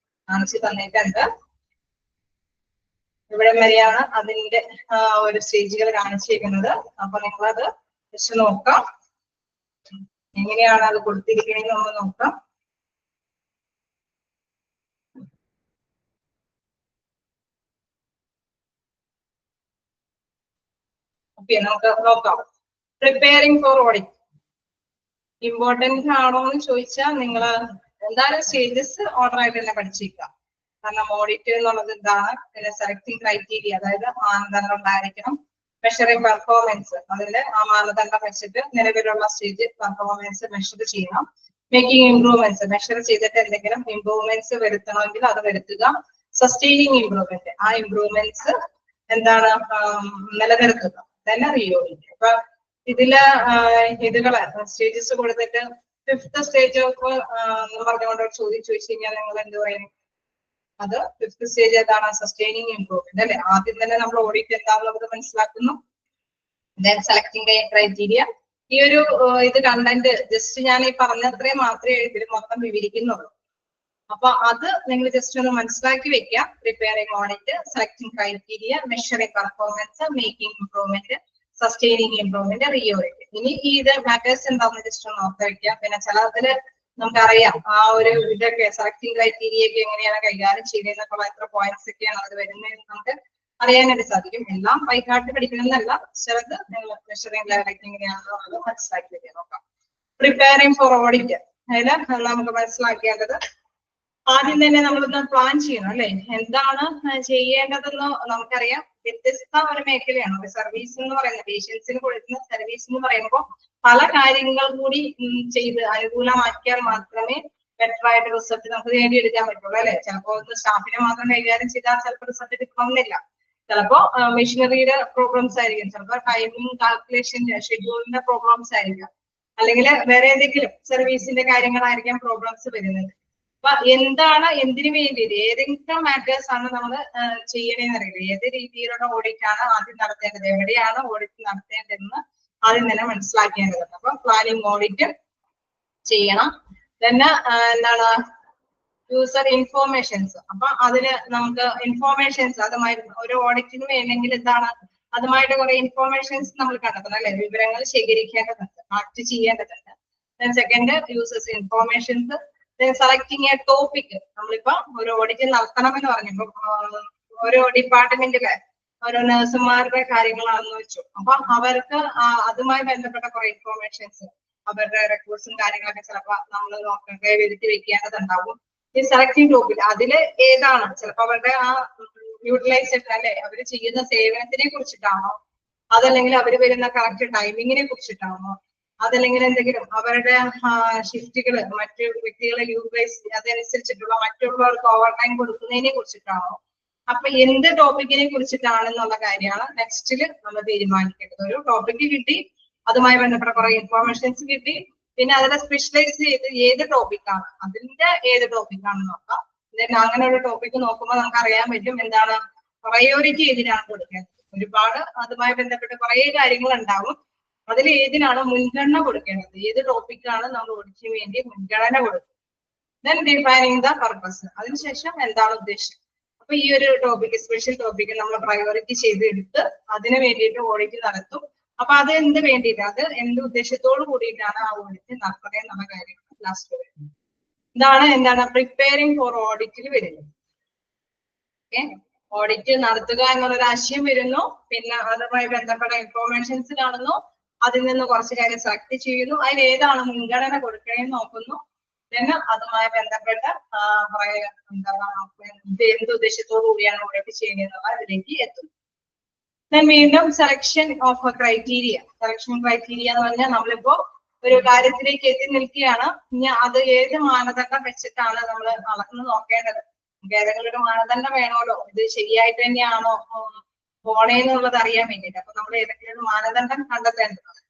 കാണിച്ചു തന്നിട്ടുണ്ട്. ഇവിടെ വരെയാണ് അതിന്റെ ഒരു സ്റ്റേജുകൾ കാണിച്ചിരിക്കുന്നത്. അപ്പൊ നിങ്ങളത് ജസ്റ്റ് നോക്കാം, എങ്ങനെയാണ് അത് കൊടുത്തിരിക്കണെന്ന് നമ്മൾ നോക്കാം. ഓക്കെ, നമുക്ക് നോക്കാം. പ്രിപ്പയറിംഗ് ഫോർ ഓഡിറ്റ് ഇമ്പോർട്ടന്റ് ആണോ എന്ന് ചോദിച്ചാൽ നിങ്ങൾ എന്തായാലും സ്റ്റേജസ് ഓർഡർ ആയിട്ട് തന്നെ പഠിച്ചിരിക്കുക. കാരണം ഓഡിറ്റ് എന്നുള്ളത് എന്താണ്, പിന്നെ സെലക്ടിങ് ക്രൈറ്റീരിയ, അതായത് മാനദണ്ഡം ഉണ്ടായിരിക്കണം. മെഷറിംഗ് പെർഫോമൻസ്, അതിന്റെ ആ മാനദണ്ഡം വെച്ചിട്ട് നിലവിലുള്ള സ്റ്റേജ് പെർഫോമൻസ് മെഷർ ചെയ്യണം. മേക്കിംഗ് ഇംപ്രൂവ്മെന്റ്സ്, മെഷർ ചെയ്തിട്ട് എന്തെങ്കിലും ഇംപ്രൂവ്മെന്റ്സ് വരുത്തണമെങ്കിൽ അത് വരുത്തുക. സസ്റ്റൈനിങ് ഇംപ്രൂവ്മെന്റ്, ആ ഇംപ്രൂവ്മെന്റ്സ് എന്താണ് നിലനിർത്തുക. തന്നെ റീഓഡിറ്റ്. അപ്പൊ ഇതില് ഇതുകള് സ്റ്റേജസ് കൊടുത്തിട്ട് 5th സ്റ്റേജ് ഓഫ് പറഞ്ഞുകൊണ്ട് ചോദ്യം ചോദിച്ചു കഴിഞ്ഞാൽ നിങ്ങൾ എന്ത് പറയും? അത് 5th സ്റ്റേജ് ഏതാണ്? സസ്റ്റൈനിങ് ഇംപ്രൂവ്മെന്റ് അല്ലെ. ആദ്യം തന്നെ നമ്മൾ ഓഡിറ്റ് എന്താണെന്നുള്ളത് മനസ്സിലാക്കുന്നു. Then selecting criteria. ഈ ഒരു ഇത് കണ്ടന്റ് ജസ്റ്റ് ഞാൻ ഈ പറഞ്ഞത്രയും മാത്രമേ ഇതിൽ മൊത്തം വിവരിക്കുന്നുള്ളൂ. അപ്പൊ അത് നിങ്ങൾ ജസ്റ്റ് ഒന്ന് മനസ്സിലാക്കി വെക്കുക. Preparing audit, selecting criteria, measuring performance, making improvement, sustaining improvement, reaudit. ഇനി ഈ ഇത് മാറ്റേഴ്സ് എന്താണെന്ന് ജസ്റ്റ് ഒന്ന് ഓർത്ത് വെക്കുക. പിന്നെ ചിലതില് നമുക്കറിയാം ആ ഒരു ഇതൊക്കെ സെലക്ടിങ് ക്രൈറ്റീരിയ ഒക്കെ എങ്ങനെയാണ് കൈകാര്യം ചെയ്യുന്നതൊക്കെ എത്ര പോയിന്റ്സ് ഒക്കെയാണ് അത് വരുന്നത് നമുക്ക് അറിയാനായിട്ട് സാധിക്കും. എല്ലാം ബൈഹാർട്ട് പഠിക്കണമെന്നല്ല, ചിലത് നിങ്ങൾ മെഷറിംഗ് ലെവലൊക്കെ എങ്ങനെയാണെന്നുള്ളത് മനസ്സിലാക്കി വെക്കാൻ നോക്കാം. പ്രിപ്പയറിംഗ് ഫോർ ഓഡിറ്റ്, അതിൽ നമുക്ക് മനസ്സിലാക്കേണ്ടത് ആദ്യം തന്നെ നമ്മളൊന്ന് പ്ലാൻ ചെയ്യണം അല്ലെ. എന്താണ് ചെയ്യേണ്ടതെന്ന് നമുക്കറിയാം. വ്യത്യസ്ത ഒരു മേഖലയാണ് ഒരു സർവീസ് എന്ന് പറയുന്നത്. പേഷ്യൻസിന് കൊടുക്കുന്ന സർവീസ് എന്ന് പറയുമ്പോൾ പല കാര്യങ്ങൾ കൂടി ചെയ്ത് അനുകൂലമാക്കിയാൽ മാത്രമേ ബെറ്റർ ആയിട്ട് റിസൾട്ട് നമുക്ക് നേടിയെടുക്കാൻ പറ്റുള്ളൂ അല്ലെ. ചിലപ്പോ സ്റ്റാഫിനെ മാത്രം കൈകാര്യം ചെയ്താൽ ചിലപ്പോൾ റിസൾട്ട് കിട്ടണമെന്നില്ല. ചിലപ്പോ മെഷീനറിയുടെ പ്രോബ്ലംസ് ആയിരിക്കും, ചിലപ്പോൾ ടൈമിംഗ് കാൽക്കുലേഷന്റെ ഷെഡ്യൂളിന്റെ പ്രോബ്ലംസ് ആയിരിക്കാം, അല്ലെങ്കിൽ വേറെ ഏതെങ്കിലും സർവീസിന്റെ കാര്യങ്ങളായിരിക്കാം പ്രോബ്ലംസ് വരുന്നത്. അപ്പൊ എന്താണ് എന്തിനു വേണ്ടിയിട്ട് ഏതെങ്കിലും മാറ്റേഴ്സ് ആണ് നമ്മൾ ചെയ്യണേന്ന് അറിയില്ല. ഏത് രീതിയിലുള്ള ഓഡിറ്റ് ആണ് ആദ്യം നടത്തേണ്ടത്, എവിടെയാണ് ഓഡിറ്റ് നടത്തേണ്ടതെന്ന് ആദ്യം തന്നെ മനസ്സിലാക്കേണ്ടതുണ്ട്. അപ്പൊ പ്ലാനിങ് ഓഡിറ്റ് ചെയ്യണം. പിന്നെ എന്താണ് യൂസർ ഇൻഫോർമേഷൻസ്. അപ്പൊ അതിന് നമുക്ക് ഇൻഫോർമേഷൻസ് അതുമായി ഒരു ഓഡിറ്റിന് വേണമെങ്കിൽ എന്താണ് അതുമായിട്ട് കുറെ ഇൻഫോർമേഷൻസ് നമ്മൾ കണ്ടെത്തണം അല്ലെ. വിവരങ്ങൾ ശേഖരിക്കേണ്ടതുണ്ട്, ആക്ട് ചെയ്യേണ്ടതുണ്ട്. Second users informations. Selecting A topic. നമ്മളിപ്പോ ഒരു ഓഡിറ്റ് നടത്തണമെന്ന് പറഞ്ഞപ്പോ ഓരോ ഡിപ്പാർട്ട്മെന്റിലെ ഓരോ നഴ്സുമാരുടെ കാര്യങ്ങളാണെന്ന് വെച്ചു. അപ്പൊ അവർക്ക് അതുമായി ബന്ധപ്പെട്ട കുറെ ഇൻഫോർമേഷൻസ് അവരുടെ റെക്കോർഡ്സും കാര്യങ്ങളൊക്കെ ചിലപ്പോൾ നമ്മൾ നോക്കാൻ വരുത്തി വെക്കേണ്ടതുണ്ടാവും. ഈ സെലക്ടിങ് ടോപ്പിക് അതില് ഏതാണ് ചിലപ്പോ അവരുടെ ആ യൂട്ടിലൈസേഷൻ അല്ലെ, അവര് ചെയ്യുന്ന സേവനത്തിനെ കുറിച്ചിട്ടാണോ, അതല്ലെങ്കിൽ അവര് വരുന്ന കറക്റ്റ് ടൈമിങ്ങിനെ കുറിച്ചിട്ടാണോ, അതല്ലെങ്കിൽ എന്തെങ്കിലും അവരുടെ ഷിഫ്റ്റുകൾ മറ്റു വ്യക്തികളെ യൂട്ടിലൈസ് അതനുസരിച്ചിട്ടുള്ള മറ്റുള്ളവർക്ക് ഓവർ ടൈം കൊടുക്കുന്നതിനെ കുറിച്ചിട്ടാണോ. അപ്പൊ എന്ത് ടോപ്പിക്കിനെ കുറിച്ചിട്ടാണെന്നുള്ള കാര്യമാണ് നെക്സ്റ്റില് നമ്മൾ തീരുമാനിക്കേണ്ടത്. ഒരു ടോപ്പിക്ക് കിട്ടി, അതുമായി ബന്ധപ്പെട്ട കുറെ ഇൻഫോർമേഷൻസ് കിട്ടി, പിന്നെ അതിനെ സ്പെഷ്യലൈസ് ചെയ്ത് ഏത് ടോപ്പിക്കാണ് അതിന്റെ ഏത് ടോപ്പിക്കാണെന്ന് നോക്കാം. അങ്ങനെ ഒരു ടോപ്പിക്ക് നോക്കുമ്പോൾ നമുക്ക് അറിയാൻ പറ്റും എന്താണ് പ്രയോറിറ്റി ഏതിനാണ് കൊടുക്കേണ്ടത്. ഒരുപാട് അതുമായി ബന്ധപ്പെട്ട കുറെ കാര്യങ്ങൾ ഉണ്ടാവും. അതിൽ ഏതിനാണ് മുൻഗണന കൊടുക്കേണ്ടത്, ഏത് ടോപ്പിക്കാണ് നമ്മൾ ഓഡിറ്റിന് വേണ്ടി മുൻഗണന കൊടുക്കുന്നത്. ദെൻ ഡിഫൈനിങ് ദ പർപ്പസ്, അതിനുശേഷം എന്താണ് ഉദ്ദേശം. അപ്പൊ ഈ ഒരു ടോപ്പിക്ക് സ്പെഷ്യൽ ടോപ്പിക്ക് നമ്മൾ പ്രയോറിറ്റി ചെയ്ത് എടുത്ത് അതിന് വേണ്ടിയിട്ട് ഓഡിറ്റ് നടത്തും. അപ്പൊ അത് എന്ത് വേണ്ടിയിട്ട്, അത് എന്ത് ഉദ്ദേശത്തോട് കൂടിയിട്ടാണ് ആ ഓഡിറ്റ് നടത്തുന്നത് എന്നുള്ള കാര്യം ലാസ്റ്റ് വരുന്നത്. എന്താണ് പ്രിപ്പയറിംഗ് ഫോർ ഓഡിറ്റിൽ വരുന്നത്. ഓക്കെ, ഓഡിറ്റ് നടത്തുക എന്നുള്ളൊരു ആശയം വരുന്നു. പിന്നെ അതുമായി ബന്ധപ്പെട്ട ഇൻഫോർമേഷൻസ് കാണുന്നു, അതിൽ നിന്ന് കുറച്ച് കാര്യം സെലക്ട് ചെയ്യുന്നു, അതിൽ ഏതാണ് മുൻഗണന കൊടുക്കണമെന്ന് നോക്കുന്നു. പിന്നെ അതുമായി ബന്ധപ്പെട്ട എന്ത് ഉദ്ദേശത്തോടു കൂടിയാണ് ഓഡിറ്റ് ചെയ്യുന്നത് അതിലേക്ക് എത്തുന്നു. വീണ്ടും selection of criteria. Selection criteria എന്ന് പറഞ്ഞാൽ നമ്മളിപ്പോ ഒരു കാര്യത്തിലേക്ക് എത്തി നിൽക്കുകയാണ്. ഇനി അത് ഏത് മാനദണ്ഡം വെച്ചിട്ടാണ് നമ്മൾ അളന്ന് നോക്കേണ്ടത്. ഏതെങ്കിലും ഒരു മാനദണ്ഡം വേണമല്ലോ, ഇത് ശരിയായിട്ട് തന്നെയാണോ പോണേന്നുള്ളത് അറിയാൻ വേണ്ടിയിട്ട്. അപ്പൊ നമ്മൾ ഏതെങ്കിലും ഒരു മാനദണ്ഡം കണ്ടെത്തേണ്ടതാണ്.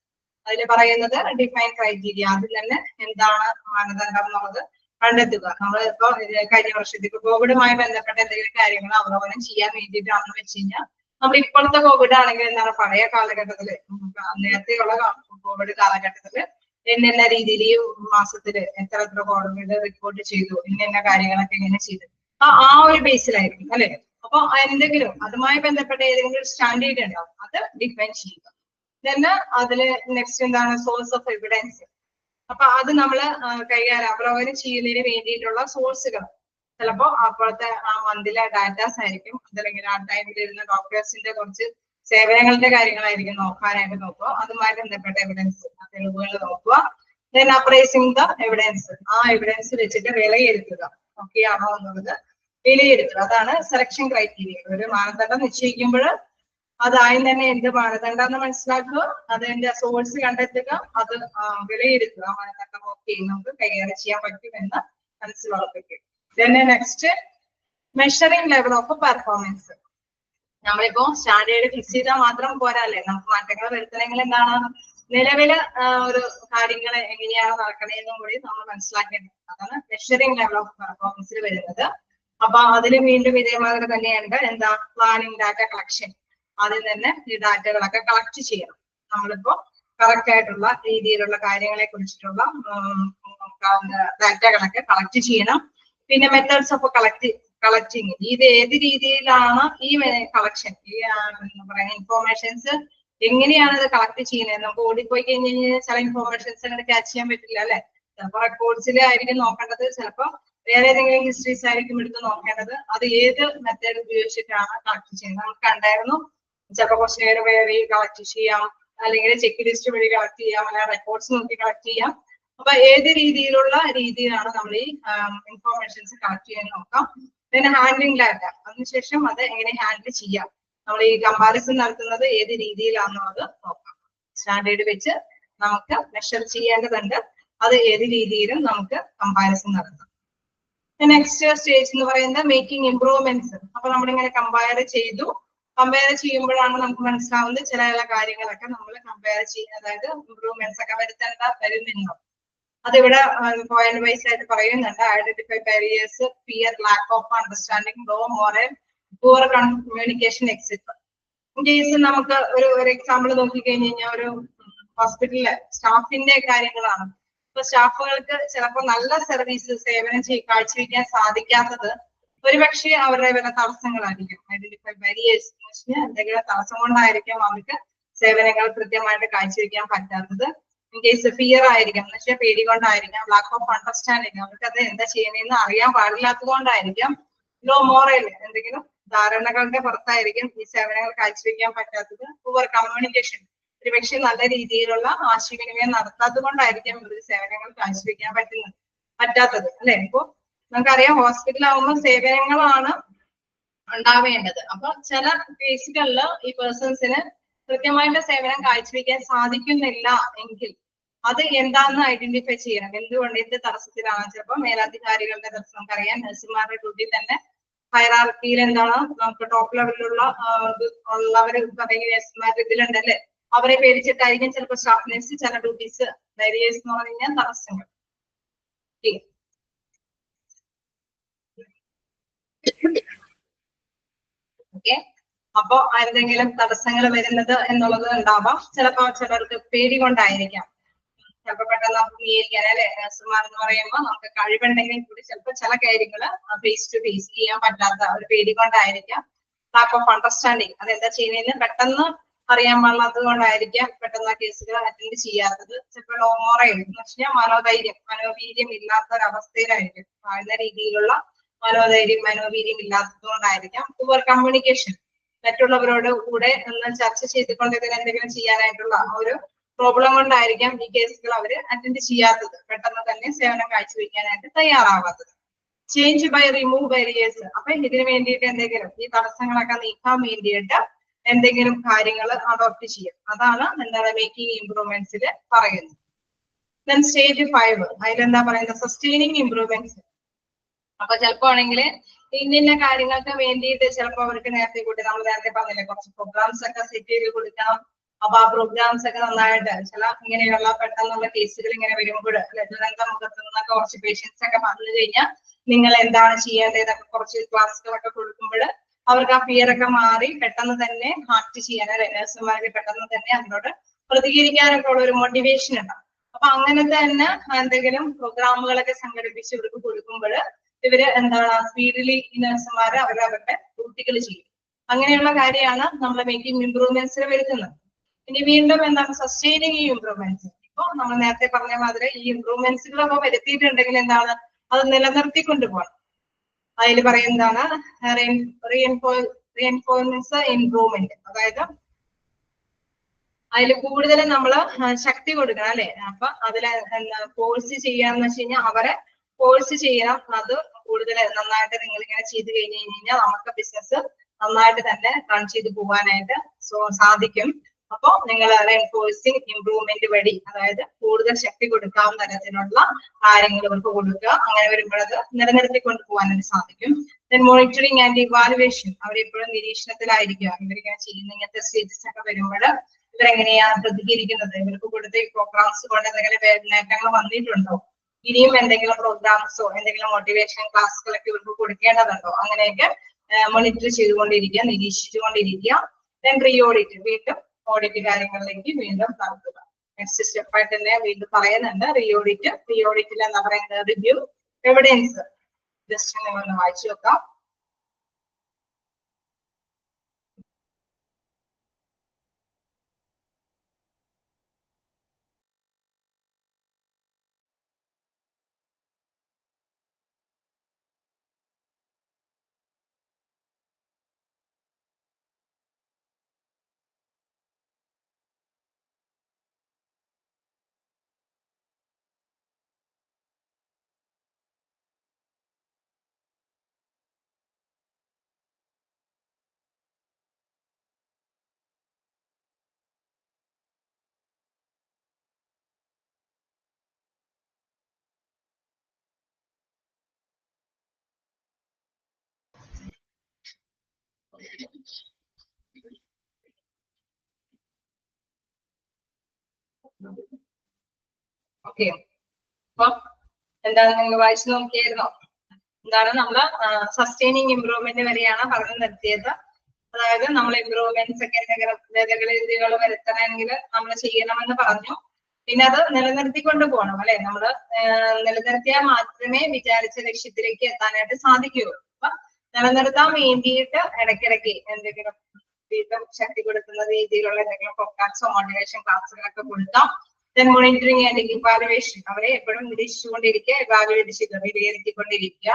അതിൽ പറയുന്നത് ഡിഫൈൻ ക്രൈറ്റീരിയ. അതിൽ തന്നെ എന്താണ് മാനദണ്ഡം എന്നുള്ളത് കണ്ടെത്തുക. നമ്മൾ ഇപ്പൊ കഴിഞ്ഞ വർഷത്തേക്ക് കോവിഡുമായി ബന്ധപ്പെട്ട എന്തെങ്കിലും കാര്യങ്ങൾ അവലോകനം ചെയ്യാൻ വേണ്ടിയിട്ടാണെന്ന് വെച്ച് കഴിഞ്ഞാൽ, നമ്മൾ ഇപ്പോഴത്തെ കോവിഡ് ആണെങ്കിൽ എന്താണ് പഴയ കാലഘട്ടത്തില്, നേരത്തെയുള്ള കോവിഡ് കാലഘട്ടത്തില് എന്നെന്ന രീതിയിൽ ഈ മാസത്തില് എത്ര കോവിഡ് റിപ്പോർട്ട് ചെയ്തു, ഇന്ന കാര്യങ്ങളൊക്കെ എങ്ങനെ ചെയ്തു, ആ ഒരു ബേസിലായിരിക്കും അല്ലെ. അപ്പൊ എന്തെങ്കിലും അതുമായി ബന്ധപ്പെട്ട ഏതെങ്കിലും ഒരു സ്റ്റാൻഡേർഡ് ഉണ്ടാവും, അത് ഡിഫൈൻ ചെയ്യുക. then അതില് നെക്സ്റ്റ് എന്താണ് സോഴ്സ് ഓഫ് എവിഡൻസ്. അപ്പൊ അത് നമ്മൾ കൈകാര്യം അവലോകനം ചെയ്യുന്നതിന് വേണ്ടിയിട്ടുള്ള സോഴ്സുകൾ ചിലപ്പോ അപ്പോഴത്തെ ആ മന്തിലെ ഡാറ്റാസ് ആയിരിക്കും, അതല്ലെങ്കിൽ ആ ടൈമിൽ ഇരുന്ന ഡോക്ടേഴ്സിന്റെ കുറച്ച് സേവനങ്ങളുടെ കാര്യങ്ങളായിരിക്കും നോക്കാനായിട്ട് നോക്കുക. അതുമായി ബന്ധപ്പെട്ട എവിഡൻസ് തെളിവുകൾ നോക്കുക. then appraising the എവിഡൻസ്, ആ എവിഡൻസ് വെച്ചിട്ട് വിലയിരുത്തുക, ഓക്കെ ആണോ എന്നുള്ളത് വിലയിരുത്തുക. അതാണ് സെലക്ഷൻ ക്രൈറ്റീരിയ. ഒരു മാനദണ്ഡം നിശ്ചയിക്കുമ്പോൾ അതായും തന്നെ എന്ത് മാനദണ്ഡം എന്ന് മനസ്സിലാക്കുക, അതിന്റെ സോഴ്സ് കണ്ടെത്തുക, അത് വിലയിരുത്തുക. മാനദണ്ഡം ഓക്കെ നമുക്ക് കൈകാര്യം ചെയ്യാൻ പറ്റുമെന്ന് മനസ്സിലുറപ്പിക്കുക. then next measuring level of performance. നമ്മളിപ്പോ സ്റ്റാൻഡേർഡ് ഫിക്സ് ചെയ്താൽ മാത്രം പോരാല്ലേ, നമുക്ക് മാറ്റങ്ങൾ വരുത്തണമെങ്കിൽ എന്താണ് നിലവില് ഒരു കാര്യങ്ങൾ എങ്ങനെയാണ് നടക്കണേന്നും കൂടി നമ്മൾ മനസ്സിലാക്കേണ്ടത്. അതാണ് മെഷറിംഗ് ലെവൽ ഓഫ് പെർഫോമൻസിൽ വരുന്നത്. അപ്പൊ അതിന് വീണ്ടും ഇതേമാതിരി തന്നെയുണ്ട് എന്താ പ്ലാനിങ് ഡാറ്റ കളക്ഷൻ. അതിൽ തന്നെ ഈ ഡാറ്റകളൊക്കെ കളക്ട് ചെയ്യണം. നമ്മളിപ്പോ കറക്റ്റ് ആയിട്ടുള്ള രീതിയിലുള്ള കാര്യങ്ങളെ കുറിച്ചിട്ടുള്ള ഡാറ്റകളൊക്കെ കളക്ട് ചെയ്യണം. പിന്നെ മെത്തേഡ്സ് ഓഫ് കളക്ടിങ്, ഇത് ഏത് രീതിയിലാണ് ഈ കളക്ഷൻ, ഈ പറയുന്ന ഇൻഫോർമേഷൻസ് എങ്ങനെയാണ് ഇത് കളക്ട് ചെയ്യുന്നത്. നമുക്ക് ഓടിപ്പോയി കഴിഞ്ഞ് കഴിഞ്ഞാൽ ചില ഇൻഫോർമേഷൻസ് അങ്ങനെ ക്യാച്ച് ചെയ്യാൻ പറ്റില്ല അല്ലെ. ചിലപ്പോൾ റെക്കോർഡ്സിലായിരിക്കും നോക്കേണ്ടത്, ചിലപ്പോൾ വേറെ ഏതെങ്കിലും ഹിസ്റ്ററീസ് ആയിരിക്കും എടുത്ത് നോക്കേണ്ടത്. അത് ഏത് മെത്തേഡ് ഉപയോഗിച്ചിട്ടാണ് കളക്ട് ചെയ്യുന്നത്. നമുക്ക് കണ്ടായിരുന്നു ചിലപ്പോൾ ക്വസ്റ്റ്യൻ വഴി കളക്ട് ചെയ്യാം, അല്ലെങ്കിൽ ചെക്ക് ലിസ്റ്റ് വഴി കളക്ട് ചെയ്യാം, അല്ലെങ്കിൽ റെക്കോർഡ്സ് നോക്കി കളക്ട് ചെയ്യാം. അപ്പൊ ഏത് രീതിയിലാണ് നമ്മൾ ഈ ഇൻഫോർമേഷൻസ് കളക്ട് ചെയ്യാൻ നോക്കാം. പിന്നെ ഹാൻഡ്ലിംഗ് ഡാറ്റ, അതിനുശേഷം അത് എങ്ങനെ ഹാൻഡിൽ ചെയ്യാം, നമ്മൾ ഈ കമ്പാരിസൺ നടത്തുന്നത് ഏത് രീതിയിലാണെന്നത് നോക്കാം. സ്റ്റാൻഡേർഡ് വെച്ച് നമുക്ക് മെഷർ ചെയ്യേണ്ടതുണ്ട്, അത് ഏത് രീതിയിലും നമുക്ക് കമ്പാരിസൺ നടത്താം. നെക്സ്റ്റ് സ്റ്റേജ് എന്ന് പറയുന്നത് മേക്കിംഗ് ഇംപ്രൂവ്മെന്റ്സ്. അപ്പൊ നമ്മളിങ്ങനെ കമ്പയർ ചെയ്യുമ്പോഴാണ് നമുക്ക് മനസ്സിലാവുന്നത് ചില കാര്യങ്ങളൊക്കെ നമ്മൾ കമ്പയർ ചെയ്യുക, അതായത് ഇംപ്രൂവ്മെന്റ്സ് ഒക്കെ വരുന്നുണ്ടോ. അതിവിടെ പോയിന്റ് വൈസ് ആയിട്ട് പറയുന്നുണ്ട്. Identify barriers, fear, lack of understanding, low morale, poor communication etcetera. In case നമുക്ക് ഒരു എക്സാമ്പിൾ നോക്കിക്കഴിഞ്ഞ് കഴിഞ്ഞാൽ ഒരു ഹോസ്പിറ്റലിലെ സ്റ്റാഫിന്റെ കാര്യങ്ങളാണ്. ഇപ്പൊ സ്റ്റാഫുകൾക്ക് ചിലപ്പോൾ നല്ല സേവനം കാഴ്ചവെക്കാൻ സാധിക്കാത്തത് ഒരുപക്ഷെ അവരുടെ വില തടസ്സങ്ങളായിരിക്കും. ഐഡന്റിഫൈ ബാരിയേഴ്സ് എന്ന് വെച്ചാൽ എന്തെങ്കിലും തടസ്സം കൊണ്ടായിരിക്കും അവർക്ക് സേവനങ്ങൾ കൃത്യമായിട്ട് കാഴ്ചവെക്കാൻ പറ്റാത്തത്. ഇൻ കേസ് ഫിയർ ആയിരിക്കാം, എന്ന് വെച്ചാൽ പേടി കൊണ്ടായിരിക്കാം. ലാക്ക് ഓഫ് അണ്ടർസ്റ്റാൻഡിങ്, അവർക്ക് അത് എന്താ ചെയ്യണമെന്ന് അറിയാൻ പാടില്ലാത്തത് കൊണ്ടായിരിക്കാം. ലോ മോറൽ, എന്തെങ്കിലും ധാരണകളുടെ പുറത്തായിരിക്കും ഈ സേവനങ്ങൾ കാഴ്ചവെക്കാൻ പറ്റാത്തത്. പൂർ കമ്മ്യൂണിക്കേഷൻ, ഒരുപക്ഷെ നല്ല രീതിയിലുള്ള ആശയവിനിമയം നടത്താത്തത് കൊണ്ടായിരിക്കാം ഇവർക്ക് സേവനങ്ങൾ കാഴ്ചവെക്കാൻ പറ്റാത്തത് അല്ലെ. ഇപ്പൊ നമുക്കറിയാം ഹോസ്പിറ്റലാവുമ്പോൾ സേവനങ്ങളാണ് ഉണ്ടാവേണ്ടത്. അപ്പൊ ചില കേസുകളിൽ ഈ പേഴ്സൺസിന് കൃത്യമായിട്ട് സേവനം കാഴ്ചവെക്കാൻ സാധിക്കുന്നില്ല എങ്കിൽ അത് എന്താണെന്ന് ഐഡന്റിഫൈ ചെയ്യണം. എന്തുകൊണ്ട്, എന്ത് തടസ്സത്തിലാണ്. ചിലപ്പോൾ മേലധികാരികളുടെ തടസ്സം. നമുക്കറിയാം നഴ്സുമാരുടെ ഡ്യൂട്ടി തന്നെ ഹൈറാർക്കിയിൽ എന്താണ് നമുക്ക് ടോപ്പ് ലെവലിലുള്ള ഉള്ളവര് പറയുന്ന നഴ്സുമാരുടെ ഇതിലുണ്ടല്ലേ, അവരെ പേടിച്ചിട്ടായിരിക്കും ചിലപ്പോൾ സ്റ്റാഫ് നഴ്സ് ചില ഡ്യൂട്ടീസ് ബാരിയേഴ്സ് എന്ന് പറഞ്ഞു കഴിഞ്ഞാൽ തടസ്സങ്ങൾ. ഓക്കെ, അപ്പൊ എന്തെങ്കിലും തടസ്സങ്ങൾ വരുന്നത് എന്നുള്ളത് ഉണ്ടാവാം. ചിലപ്പോ ചിലർക്ക് പേടി കൊണ്ടായിരിക്കാം. ചിലപ്പോ പെട്ടെന്ന് അംഗീകരിക്കാൻ അല്ലെ, നഴ്സുമാർ എന്ന് പറയുമ്പോൾ നമുക്ക് കഴിവുണ്ടെങ്കിൽ കൂടി ചിലപ്പോൾ ചില കാര്യങ്ങൾ ഫേസ് ടു ഫേസ് ചെയ്യാൻ പറ്റാത്ത ഒരു പേടി കൊണ്ടായിരിക്കാം. ലാക്ക് ഓഫ് അണ്ടർസ്റ്റാൻഡിങ്, അതെന്താ ചെയ്യുന്നതെന്ന് പെട്ടെന്ന് അറിയാൻ പാടില്ലാത്തത് കൊണ്ടായിരിക്കാം പെട്ടെന്ന് ആ കേസുകൾ അറ്റൻഡ് ചെയ്യാത്തത്. ചിലപ്പോൾ ലോമോറയിൽ എന്ന് വെച്ചാൽ മനോവീര്യം ഇല്ലാത്ത ഒരവസ്ഥയിലായിരിക്കും. താഴ്ന്ന രീതിയിലുള്ള മനോവീര്യം ഇല്ലാത്തത് കൊണ്ടായിരിക്കാം. പുവർ കമ്മ്യൂണിക്കേഷൻ, മറ്റുള്ളവരോട് കൂടെ ഒന്ന് ചർച്ച ചെയ്തുകൊണ്ട് ഇതിന് എന്തെങ്കിലും ചെയ്യാനായിട്ടുള്ള ഒരു പ്രോബ്ലം കൊണ്ടായിരിക്കാം ഈ കേസുകൾ അവര് അറ്റൻഡ് ചെയ്യാത്തത്, പെട്ടെന്ന് തന്നെ സേവനം കാഴ്ചവെക്കാനായിട്ട് തയ്യാറാവാത്തത്. ചേഞ്ച് ബൈ റിമൂവ് ബാരിയേഴ്സ്, അപ്പൊ ഇതിന് വേണ്ടിയിട്ട് എന്തെങ്കിലും ഈ തടസ്സങ്ങളൊക്കെ നീക്കാൻ വേണ്ടിയിട്ട് എന്തെങ്കിലും കാര്യങ്ങൾ അഡോപ്റ്റ് ചെയ്യും. അതാണ് എന്താണ് മേക്കിംഗ് ഇംപ്രൂവ്മെന്റ്സിൽ പറയുന്നത്. ദെൻ സ്റ്റേജ് 5 അതിലെന്താ പറയുന്നത്, സസ്റ്റെയിനിങ് ഇംപ്രൂവ്മെന്റ്സ്. അപ്പൊ ചിലപ്പോ ആണെങ്കിൽ ഇന്ന കാര്യങ്ങൾക്ക് വേണ്ടിയിട്ട് ചിലപ്പോൾ അവർക്ക് നേരത്തെ കൂട്ടി നമ്മൾ നേരത്തെ പറഞ്ഞില്ലേ കുറച്ച് പ്രോഗ്രാംസ് ഒക്കെ സെറ്റ് ചെയ്ത് കൊടുക്കണം. അപ്പൊ ആ പ്രോഗ്രാംസ് ഒക്കെ നന്നായിട്ട് ചില ഇങ്ങനെയുള്ള പെട്ടെന്നുള്ള കേസുകൾ ഇങ്ങനെ വരുമ്പോൾ ദുരന്ത മുഖത്ത് നിന്നൊക്കെ കുറച്ച് പേഷ്യൻസ് ഒക്കെ പറഞ്ഞു കഴിഞ്ഞാൽ നിങ്ങൾ എന്താണ് ചെയ്യേണ്ടതൊക്കെ കുറച്ച് ക്ലാസ്സുകളൊക്കെ കൊടുക്കുമ്പോൾ അവർക്ക് ആ ഫിയർ ഒക്കെ മാറി പെട്ടെന്ന് തന്നെ ആക്ട് ചെയ്യാനും നഴ്സുമാർക്ക് പെട്ടെന്ന് തന്നെ അതിനോട് പ്രതികരിക്കാനൊക്കെ ഉള്ള ഒരു മോട്ടിവേഷൻ ഉണ്ടാവും. അപ്പൊ അങ്ങനത്തെ തന്നെ എന്തെങ്കിലും പ്രോഗ്രാമുകളൊക്കെ സംഘടിപ്പിച്ച് ഇവർക്ക് കൊടുക്കുമ്പോൾ ഇവര് എന്താണ് സ്പീഡിലി നഴ്സുമാര് അവരവരുടെ ഡ്യൂട്ടികൾ ചെയ്യും. അങ്ങനെയുള്ള കാര്യമാണ് നമ്മൾ മേക്കിംഗ് ഇംപ്രൂവ്മെന്റ്സിൽ വരുത്തുന്നത്. ഇനി വീണ്ടും എന്താണ് സസ്റ്റെയിനിങ് ഇംപ്രൂവ്മെന്റ്സ്. ഇപ്പൊ നമ്മൾ നേരത്തെ പറഞ്ഞ മാതിരി ഈ ഇംപ്രൂവ്മെന്റ്സുകളൊക്കെ വരുത്തിയിട്ടുണ്ടെങ്കിൽ എന്താണ് അത് നിലനിർത്തിക്കൊണ്ട് പോകണം. അതിൽ പറയുന്നതാണ് റീഎൻഫോഴ്സ്മെന്റ് ഇംപ്രൂവ്മെന്റ്, അതായത് അതിൽ കൂടുതൽ നമ്മൾ ശക്തി കൊടുക്കണം അല്ലെ. അപ്പൊ അതില് ഫോഴ്സ് ചെയ്യാന്ന് വെച്ച് കഴിഞ്ഞാൽ അവരെ ഫോഴ്സ് ചെയ്യാം. അത് കൂടുതൽ നന്നായിട്ട് നിങ്ങൾ ഇങ്ങനെ ചെയ്ത് കഴിഞ്ഞ് കഴിഞ്ഞാൽ നമുക്ക് ബിസിനസ് നന്നായിട്ട് തന്നെ റൺ ചെയ്ത് പോകാനായിട്ട് സാധിക്കും. അപ്പൊ നിങ്ങൾ റീഎൻഫോഴ്സിങ് ഇംപ്രൂവ്മെന്റ് വഴി, അതായത് കൂടുതൽ ശക്തി കൊടുക്കാവുന്ന തരത്തിലുള്ള കാര്യങ്ങൾ ഇവർക്ക് കൊടുക്കുക. അങ്ങനെ വരുമ്പോഴത് നിലനിർത്തിക്കൊണ്ട് പോകാനായിട്ട് സാധിക്കും. ദെൻ മോണിറ്ററിങ് ആൻഡ് ഇവാലുവേഷൻ, അവരെപ്പോഴും നിരീക്ഷണത്തിലായിരിക്കുക. ഇവരിങ്ങനെ ചെയ്യുന്ന ഇങ്ങനത്തെ സ്റ്റേജസ് ഒക്കെ വരുമ്പോൾ ഇവരെങ്ങനെയാണ് പ്രതികരിക്കുന്നത്, ഇവർക്ക് കൊടുത്ത പ്രോഗ്രാംസ് കൊണ്ട് എന്തെങ്കിലും നേട്ടങ്ങൾ വന്നിട്ടുണ്ടോ, ഇനിയും എന്തെങ്കിലും പ്രോഗ്രാംസോ എന്തെങ്കിലും മോട്ടിവേഷൻ ക്ലാസ്സുകളൊക്കെ ഇവർക്ക് കൊടുക്കേണ്ടതുണ്ടോ, അങ്ങനെയൊക്കെ മോണിറ്റർ ചെയ്തുകൊണ്ടിരിക്കുക, നിരീക്ഷിച്ചുകൊണ്ടിരിക്കുക. ദെൻ റീ ഓഡിറ്റ്, വീണ്ടും ഓഡിറ്റ് കാര്യങ്ങളിലേക്ക് വീണ്ടും നടത്തുക. നെക്സ്റ്റ് സ്റ്റെപ്പായിട്ട് തന്നെ വീണ്ടും പറയുന്നുണ്ട് റീ ഓഡിറ്റ്. റീ ഓഡിറ്റിൽ എന്താ പറയുന്നത്, റിവ്യൂ എവിഡൻസ്. ജസ്റ്റ് നിങ്ങളൊന്ന് വായിച്ചു നോക്കാം. ഓക്കെ, അപ്പൊ എന്താണ് നിങ്ങൾ വായിച്ചു നോക്കിയായിരുന്നോ? എന്താണ് നമ്മള് സസ്റ്റെയിനിങ് ഇംപ്രൂവ്മെന്റ് വരെയാണ് പറഞ്ഞു നിർത്തിയത്. അതായത് നമ്മൾ ഇംപ്രൂവ്മെന്റ്സ് ഒക്കെ എന്തെങ്കിലും ഭേദഗതികൾ വരുത്തണമെങ്കിൽ നമ്മൾ ചെയ്യണമെന്ന് പറഞ്ഞു. പിന്നെ അത് നിലനിർത്തിക്കൊണ്ട് പോകണം അല്ലെ. നമ്മള് നിലനിർത്തിയാൽ മാത്രമേ വിചാരിച്ച ലക്ഷ്യത്തിലേക്ക് എത്താനായിട്ട് സാധിക്കുകയുള്ളൂ. അപ്പൊ നിലനിർത്താൻ വേണ്ടിയിട്ട് ഇടയ്ക്കിടയ്ക്ക് എന്തെങ്കിലും വീണ്ടും ശക്തി കൊടുക്കുന്ന രീതിയിലുള്ള എന്തെങ്കിലും പ്രോഗ്രാംസോ മോട്ടിവേഷൻ ക്ലാസ്സുകളൊക്കെ കൊടുക്കാം. ദെൻ മോണിറ്ററിങ് ആൻഡ് ഇവാലുവേഷൻ, അവരെ എപ്പോഴും നിരീക്ഷിച്ചുകൊണ്ടിരിക്കുക, ഇവാലുവേറ്റ് ചെയ്ത് വിലയിരുത്തിക്കൊണ്ടിരിക്കുക.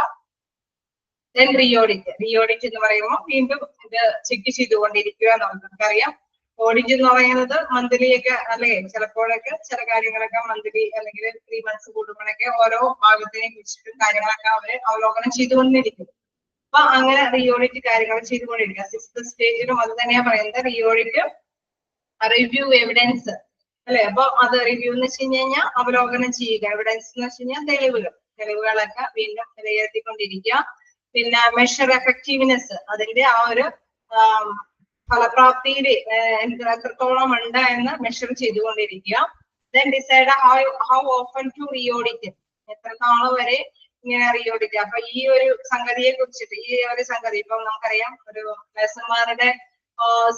Then reaudit. Reaudit എന്ന് പറയുമ്പോൾ വീണ്ടും ഇത് ചെക്ക് ചെയ്തുകൊണ്ടിരിക്കുക. നമുക്കറിയാം ഓഡിറ്റ് എന്ന് പറയുന്നത് മന്ത്ലി ഒക്കെ അല്ലെ, ചിലപ്പോഴൊക്കെ ചില കാര്യങ്ങളൊക്കെ മന്ത്ലി അല്ലെങ്കിൽ 3 months കൂടുമ്പോഴൊക്കെ ഓരോ ഭാഗത്തിനെ കുറിച്ചിട്ടും കാര്യങ്ങളൊക്കെ അവര് അവലോകനം ചെയ്തുകൊണ്ടിരിക്കും. അപ്പൊ അങ്ങനെ റീ ഓഡിറ്റ് കാര്യങ്ങൾ ചെയ്തുകൊണ്ടിരിക്കുക. 6th സ്റ്റേജിലും അത് തന്നെയാണ് പറയുന്നത്. റീ ഓഡിറ്റ്, റിവ്യൂ എവിഡൻസ് അല്ലെ. അപ്പൊ അത് റിവ്യൂ എന്ന് വെച്ച് കഴിഞ്ഞാൽ അവലോകനം ചെയ്യുക, എവിഡൻസ് എന്ന് വെച്ച് കഴിഞ്ഞാൽ തെളിവുകളൊക്കെ വീണ്ടും വിലയിരുത്തിക്കൊണ്ടിരിക്കുക. പിന്നെ മെഷർ എഫക്റ്റീവ്നെസ്, അതിന്റെ ആ ഒരു ഫലപ്രാപ്തിയിൽ എത്രത്തോളം ഉണ്ട് എന്ന് മെഷർ ചെയ്തുകൊണ്ടിരിക്കുക. Then decide how often to reaudit, എത്ര നാള് വരെ ഇങ്ങനെ റീ ഓഡിറ്റ്. അപ്പൊ ഈ ഒരു സംഗതിയെ കുറിച്ചിട്ട്, ഈ ഒരു സംഗതി ഇപ്പൊ നമുക്കറിയാം ഒരു നഴ്സുമാരുടെ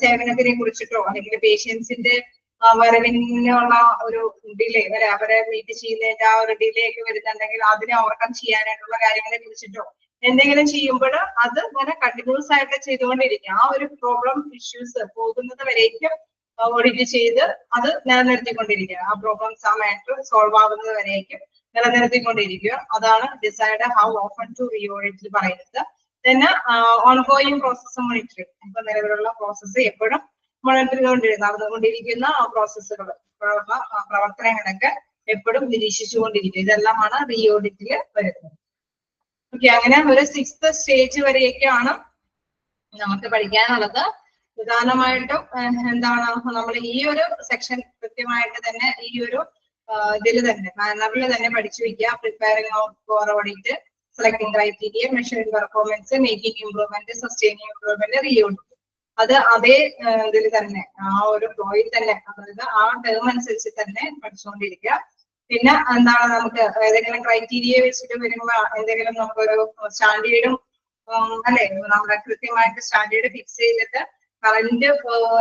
സേവനത്തിനെ കുറിച്ചിട്ടോ അല്ലെങ്കിൽ പേഷ്യൻസിന്റെ വരവിനുള്ള ഒരു ഡിലേ വരെ അവരെ മീറ്റ് ചെയ്യുന്നതിന്റെ ആ ഒരു ഡിലേ ഒക്കെ വരുന്നുണ്ടെങ്കിൽ അതിനെ ഓവർകം ചെയ്യാനായിട്ടുള്ള കാര്യങ്ങളെ കുറിച്ചിട്ടോ എന്തെങ്കിലും ചെയ്യുമ്പോൾ അത് ഇങ്ങനെ കണ്ടിന്യൂസ് ആയിട്ട് ചെയ്തുകൊണ്ടിരിക്കുക. ആ ഒരു പ്രോബ്ലം ഇഷ്യൂസ് പോകുന്നത് വരേക്കും ഓഡിറ്റ് ചെയ്ത് അത് നിലനിർത്തിക്കൊണ്ടിരിക്കുക. ആ പ്രോബ്ലംസ് ആ മാറ്റർ സോൾവ് ആവുന്നത് വരേക്കും നിലനിർത്തിക്കൊണ്ടിരിക്കുക. അതാണ് decide how often to reaudit പറയുന്നത്. പിന്നെ ഓൺഗോയിങ് പ്രോസസ് മോണിറ്ററിംഗ്, ഇപ്പൊ നിലവിലുള്ള പ്രോസസ്സ് എപ്പോഴും മോണിറ്റർ നടന്നുകൊണ്ടിരിക്കുന്ന ആ പ്രോസസ്സുകൾ പ്രവർത്തനങ്ങളൊക്കെ എപ്പോഴും നിരീക്ഷിച്ചുകൊണ്ടിരിക്കും. ഇതെല്ലാമാണ് റീ ഓഡിറ്റില് വരുന്നത്. ഓക്കെ, അങ്ങനെ ഒരു 6th സ്റ്റേജ് വരെയൊക്കെയാണ് നമുക്ക് പഠിക്കാനുള്ളത്. പ്രധാനമായിട്ടും എന്താണ് നമ്മൾ ഈ ഒരു സെക്ഷൻ കൃത്യമായിട്ട് തന്നെ ഈ ഒരു ഇതിൽ തന്നെ മാനറിൽ തന്നെ പഠിച്ചു വെക്കുക. Preparing for audit, selecting criteria, measuring performance, making improvement, sustaining improvement, re audit. അത് അതേ ഇതിൽ തന്നെ ആ ഒരു ഫ്ലോയിൽ തന്നെ, അതായത് ആ ടേം അനുസരിച്ച് തന്നെ പഠിച്ചുകൊണ്ടിരിക്കുക. പിന്നെ എന്താണ് നമുക്ക് ഏതെങ്കിലും ക്രൈറ്റീരിയ വെച്ചിട്ട് വരുമ്പോ എന്തെങ്കിലും നമുക്കൊരു സ്റ്റാൻഡേർഡും അല്ലെ, നമ്മുടെ കൃത്യമായിട്ട് സ്റ്റാൻഡേർഡ് ഫിക്സ് ചെയ്തിട്ട് കറന്റ്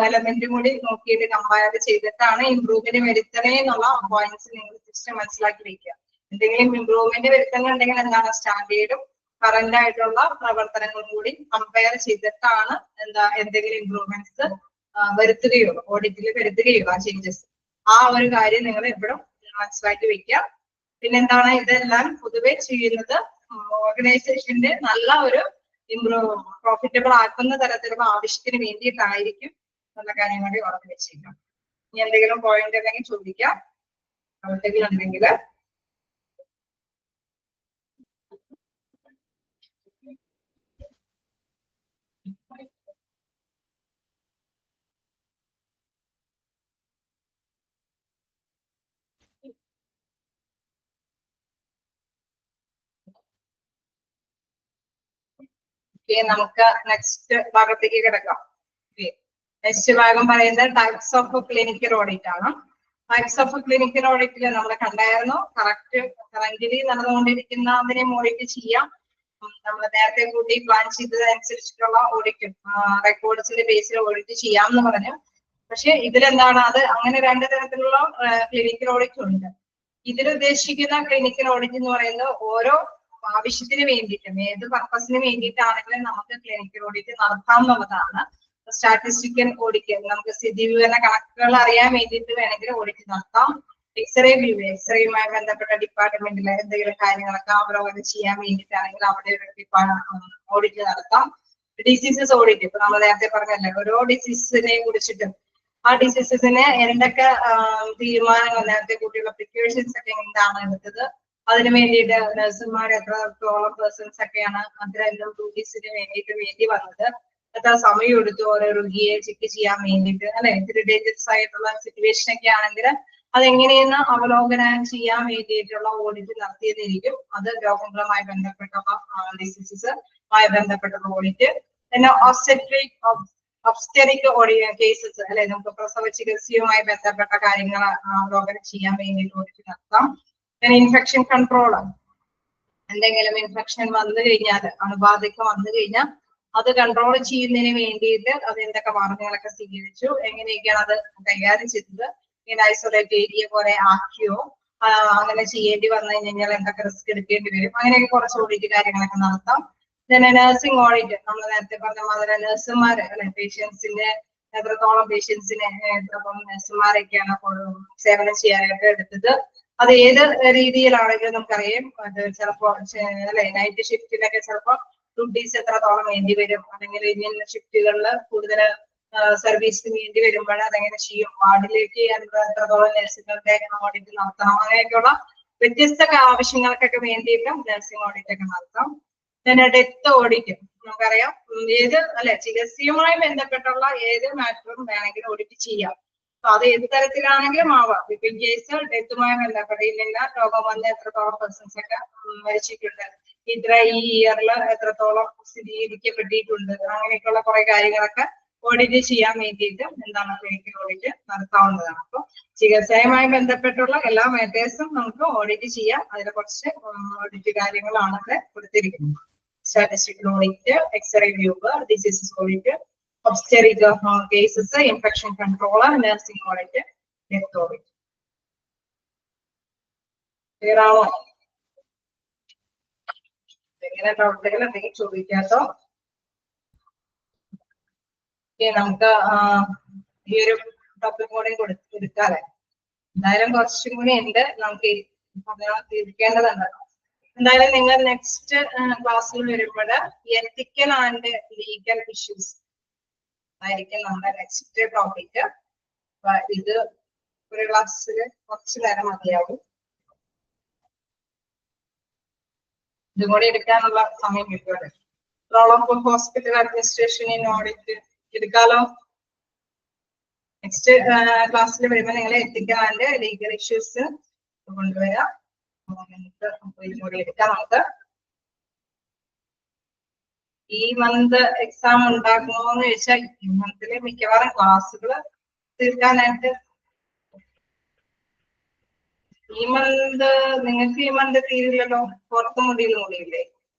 എലമെന്റും കൂടി നോക്കിയിട്ട് കമ്പയർ ചെയ്തിട്ടാണ് ഇംപ്രൂവ്മെന്റ് വരുത്തണേ എന്നുള്ള പോയിന്റ്സ് നിങ്ങൾ ജസ്റ്റ് മനസ്സിലാക്കി വെക്കുക. എന്തെങ്കിലും ഇംപ്രൂവ്മെന്റ് വരുത്തുന്നുണ്ടെങ്കിൽ എന്താണ് സ്റ്റാൻഡേർഡും കറന്റ് ആയിട്ടുള്ള പ്രവർത്തനങ്ങളും കൂടി കമ്പയർ ചെയ്തിട്ടാണ് എന്തെങ്കിലും ഇംപ്രൂവ്മെന്റ്സ് വരുത്തുകയുള്ളൂ, ഓഡിറ്റിൽ വരുത്തുകയുള്ളൂ ആ ചേഞ്ചസ്. ആ ഒരു കാര്യം നിങ്ങൾ എപ്പോഴും മനസ്സിലാക്കി വെക്കുക. പിന്നെന്താണ്, ഇതെല്ലാം പൊതുവെ ചെയ്യുന്നത് ഓർഗനൈസേഷന്റെ നല്ല ഒരു പ്രോഫിറ്റബിൾ ആക്കുന്ന തരത്തിലുള്ള ആവശ്യത്തിന് വേണ്ടിയിട്ടായിരിക്കും നല്ല കാര്യം കൂടി ഓർമ്മ വെച്ചേക്കാം. ഇനി എന്തെങ്കിലും പോയിന്റ് ഉണ്ടെങ്കിൽ ചോദിക്കാം, എന്തെങ്കിലും ഉണ്ടെങ്കിൽ. നമുക്ക് നെക്സ്റ്റ് ഭാഗത്തേക്ക് കിടക്കാം. നെക്സ്റ്റ് ഭാഗം പറയുന്നത് ടൈപ്സ് ഓഫ് ക്ലിനിക്കൽ ഓഡിറ്റ് ആണ്. ടൈപ്സ് ഓഫ് ക്ലിനിക്കൽ ഓഡിറ്റിൽ നമ്മൾ കണ്ടായിരുന്നു, കറന്റ്ലി നടന്നുകൊണ്ടിരിക്കുന്നതിനെ ഓഡിറ്റ് ചെയ്യാം. നമ്മൾ നേരത്തെ കൂട്ടി പ്ലാൻ ചെയ്തതനുസരിച്ചിട്ടുള്ള ഓഡിറ്റും റെക്കോർഡ്സിന്റെ ബേസിൽ ഓഡിറ്റ് ചെയ്യാം എന്ന് പറഞ്ഞു. പക്ഷെ ഇതിലെന്താണ്, അത് അങ്ങനെ 2 തരത്തിലുള്ള ക്ലിനിക്കൽ ഓഡിറ്റ് ഉണ്ട്. ഇതിൽ ഉദ്ദേശിക്കുന്ന ക്ലിനിക്കൽ ഓഡിറ്റ് എന്ന് പറയുന്നത് ഓരോ ആവശ്യത്തിന് വേണ്ടിയിട്ടും ഏത് പർപ്പസിന് വേണ്ടിയിട്ടാണെങ്കിലും നമുക്ക് ക്ലിനിക്കൽ ഓഡിറ്റ് നടത്താം എന്നുള്ളതാണ്. സ്റ്റാറ്റിസ്റ്റിക്കൽ ഓഡിറ്റ് നമുക്ക് സ്ഥിതിവിവര കണക്കുകൾ അറിയാൻ വേണ്ടിയിട്ട് വേണമെങ്കിൽ ഓഡിറ്റ് നടത്താം. എക്സ്റേ വ്യൂ, എക്സ്റേയുമായി ബന്ധപ്പെട്ട ഡിപ്പാർട്ട്മെന്റിലെ എന്തെങ്കിലും കാര്യങ്ങളൊക്കെ അവലോകനം ചെയ്യാൻ വേണ്ടിയിട്ടാണെങ്കിൽ അവിടെ ഒരു ഓഡിറ്റ് നടത്താം. ഡിസീസസ് ഓഡിറ്റ്, ഇപ്പൊ നമ്മൾ നേരത്തെ പറഞ്ഞല്ലേ ഓരോ ഡിസീസിനെ കുറിച്ചിട്ടും ആ ഡിസീസസിന് എന്തൊക്കെ തീരുമാനങ്ങൾ നേരത്തെ കൂട്ടിയുള്ള പ്രിക്കോഷൻസ് ഒക്കെ എന്താണ് എടുത്തത്, അതിനു വേണ്ടിയിട്ട് നഴ്സുമാർ എത്രത്തോളം പേഴ്സൺസ് ഒക്കെയാണ് അത്തരം ഡ്യൂട്ടീസിന് വേണ്ടി വന്നത്, എത്ര സമയം എടുത്തു ഓരോ രോഗിയെ ചെക്ക് ചെയ്യാൻ വേണ്ടിയിട്ട്, അല്ലെ ഇത്തിരി ഡേഞ്ചറസ് ആയിട്ടുള്ള സിറ്റുവേഷൻ ഒക്കെ ആണെങ്കിൽ അതെങ്ങനെയെന്ന് അവലോകനം ചെയ്യാൻ വേണ്ടിയിട്ടുള്ള ഓഡിറ്റ് നടത്തിയതായിരിക്കും. അത് രോഗങ്ങളുമായി ബന്ധപ്പെട്ടുള്ള ഡിസീസസുമായി ബന്ധപ്പെട്ടുള്ള ഓഡിറ്റ്. പിന്നെ ഒബ്സ്റ്റെറിക് കേസസ്, അല്ലെ നമുക്ക് പ്രസവ ചികിത്സയുമായി ബന്ധപ്പെട്ട കാര്യങ്ങൾ അവലോകനം ചെയ്യാൻ വേണ്ടിയിട്ട് ഓഡിറ്റ് നടത്താം. പിന്നെ ഇൻഫെക്ഷൻ കൺട്രോൾ, എന്തെങ്കിലും ഇൻഫെക്ഷൻ വന്നു കഴിഞ്ഞാൽ, അണുബാധയ്ക്ക് വന്നു കഴിഞ്ഞാൽ അത് കൺട്രോൾ ചെയ്യുന്നതിന് വേണ്ടിയിട്ട് അത് എന്തൊക്കെ മാർഗങ്ങളൊക്കെ സ്വീകരിച്ചു, എങ്ങനെയൊക്കെയാണ് അത് കൈകാര്യം ചെയ്തത്, ഇങ്ങനെ ഐസൊലേറ്റ് ഏരിയ പോലെ ആക്കിയോ, അങ്ങനെ ചെയ്യേണ്ടി വന്നു കഴിഞ്ഞാൽ എന്തൊക്കെ റിസ്ക് എടുക്കേണ്ടി വരും, അങ്ങനെയൊക്കെ കുറച്ച് ഓഡിറ്റ് കാര്യങ്ങളൊക്കെ നടത്താം. പിന്നെ നഴ്സിംഗ് ഓഡിറ്റ്, നമ്മൾ നേരത്തെ പറഞ്ഞ മാതിരി നഴ്സുമാര് അല്ലെ പേഷ്യൻസിന്റെ എത്രത്തോളം പേഷ്യൻസിനെ എത്രത്തോളം നഴ്സുമാരൊക്കെയാണ് സേവനം ചെയ്യാനായിട്ട് എടുത്തത്, അത് ഏത് രീതിയിലാണെങ്കിലും നമുക്കറിയാം. അത് ചിലപ്പോ അല്ലെ നൈറ്റ് ഷിഫ്റ്റിലൊക്കെ ചിലപ്പോ ഡ്യൂട്ടീസ് എത്രത്തോളം വേണ്ടി വരും, അല്ലെങ്കിൽ ഇന്ത്യൻ ഷിഫ്റ്റുകളിൽ കൂടുതൽ സർവീസിന് വേണ്ടി വരുമ്പോൾ അതെങ്ങനെ ചെയ്യും, വാർഡിലേക്ക് എത്രത്തോളം നഴ്സുകളുടെ ഓഡിറ്റ് നടത്തണം, അങ്ങനെയൊക്കെയുള്ള വ്യത്യസ്ത ആവശ്യങ്ങൾക്കൊക്കെ വേണ്ടിയിട്ടും നഴ്സിംഗ് ഓഡിറ്റ് ഒക്കെ നടത്താം. പിന്നെ ഡെത്ത് ഓഡിറ്റ്, നമുക്കറിയാം ഏത് അല്ലെ ചികിത്സയുമായി ബന്ധപ്പെട്ടുള്ള ഏത് മാറ്ററും വേണമെങ്കിൽ ഓഡിറ്റ് ചെയ്യാം. അപ്പൊ അത് ഏത് തരത്തിലാണെങ്കിലും ആവാം. ഇപ്പൊ ഇൻ കേസ് ഡെത്തുമായി ബന്ധപ്പെട്ടില്ല, രോഗം വന്ന് എത്രത്തോളം പേഴ്സൺസ് ഒക്കെ മരിച്ചിട്ടുണ്ട്, ഈ ഇയറിൽ എത്രത്തോളം സ്ഥിരീകരിക്കപ്പെട്ടിട്ടുണ്ട്, അങ്ങനെയൊക്കെയുള്ള കുറെ കാര്യങ്ങളൊക്കെ ഓഡിറ്റ് ചെയ്യാൻ വേണ്ടിയിട്ട് എന്താണ് ക്ലിനിക്കൽ ഓഡിറ്റ് നടത്താവുന്നതാണ്. അപ്പൊ ചികിത്സയുമായി ബന്ധപ്പെട്ടുള്ള എല്ലാ മാറ്റേഴ്സും നമുക്ക് ഓഡിറ്റ് ചെയ്യാം. അതിലെ കുറച്ച് ഓഡിറ്റ് കാര്യങ്ങളാണ് ഇവിടെ കൊടുത്തിരിക്കുന്നത്. Statistical audit, X ray viewer, diseases audit, obstetric cases, infection controller, nursing audit, death audit. Clear ആണോ? എങ്ങനെ ഡൗട്ടുകൾ എന്തെങ്കിലും ചോദിക്കാത്തോ? നമുക്ക് ഈ ഒരു ടോപ്പിക് കൂടെ എടുക്കാതെ എന്തായാലും കുറച്ചും കൂടി ഉണ്ട്, നമുക്ക് ഇരിക്കേണ്ടതുണ്ട്. എന്തായാലും നിങ്ങൾ നെക്സ്റ്റ് ക്ലാസ്സിൽ വരുമ്പോൾ എത്തിക്കൽ ആൻഡ് ലീഗൽ ഇഷ്യൂസ് ആയിരിക്കും നമ്മുടെ നെക്സ്റ്റ് ടോപ്പിക്. ഇത് ഒരു ക്ലാസ്സിൽ കുറച്ചു നേരം മതിയാവും. ഇതും കൂടി എടുക്കാനുള്ള സമയം കിട്ടുമല്ലോ. Role of hospital administration in audit എടുക്കാലോ. നെക്സ്റ്റ് ക്ലാസ്സിൽ വരുമ്പോൾ നിങ്ങൾ എത്തിക്കൽ ആൻഡ് ലീഗൽ ഇഷ്യൂസ് കൊണ്ടുവരാം. ഇതും കൂടി എടുക്കാം. നമുക്ക് ഈ മന്ത് എക്സാം ഉണ്ടാകുമോ എന്ന് ചോദിച്ചാൽ ഈ മന്തില് മിക്കവാറും ക്ലാസ്സുകൾ തീർക്കാനായിട്ട് ഈ മന്ത് നിങ്ങൾക്ക് ഈ മന്ത് തീരില്ലല്ലോ. പുറത്ത് മൊഡ്യൂൾ കൂടിയില്ലേ?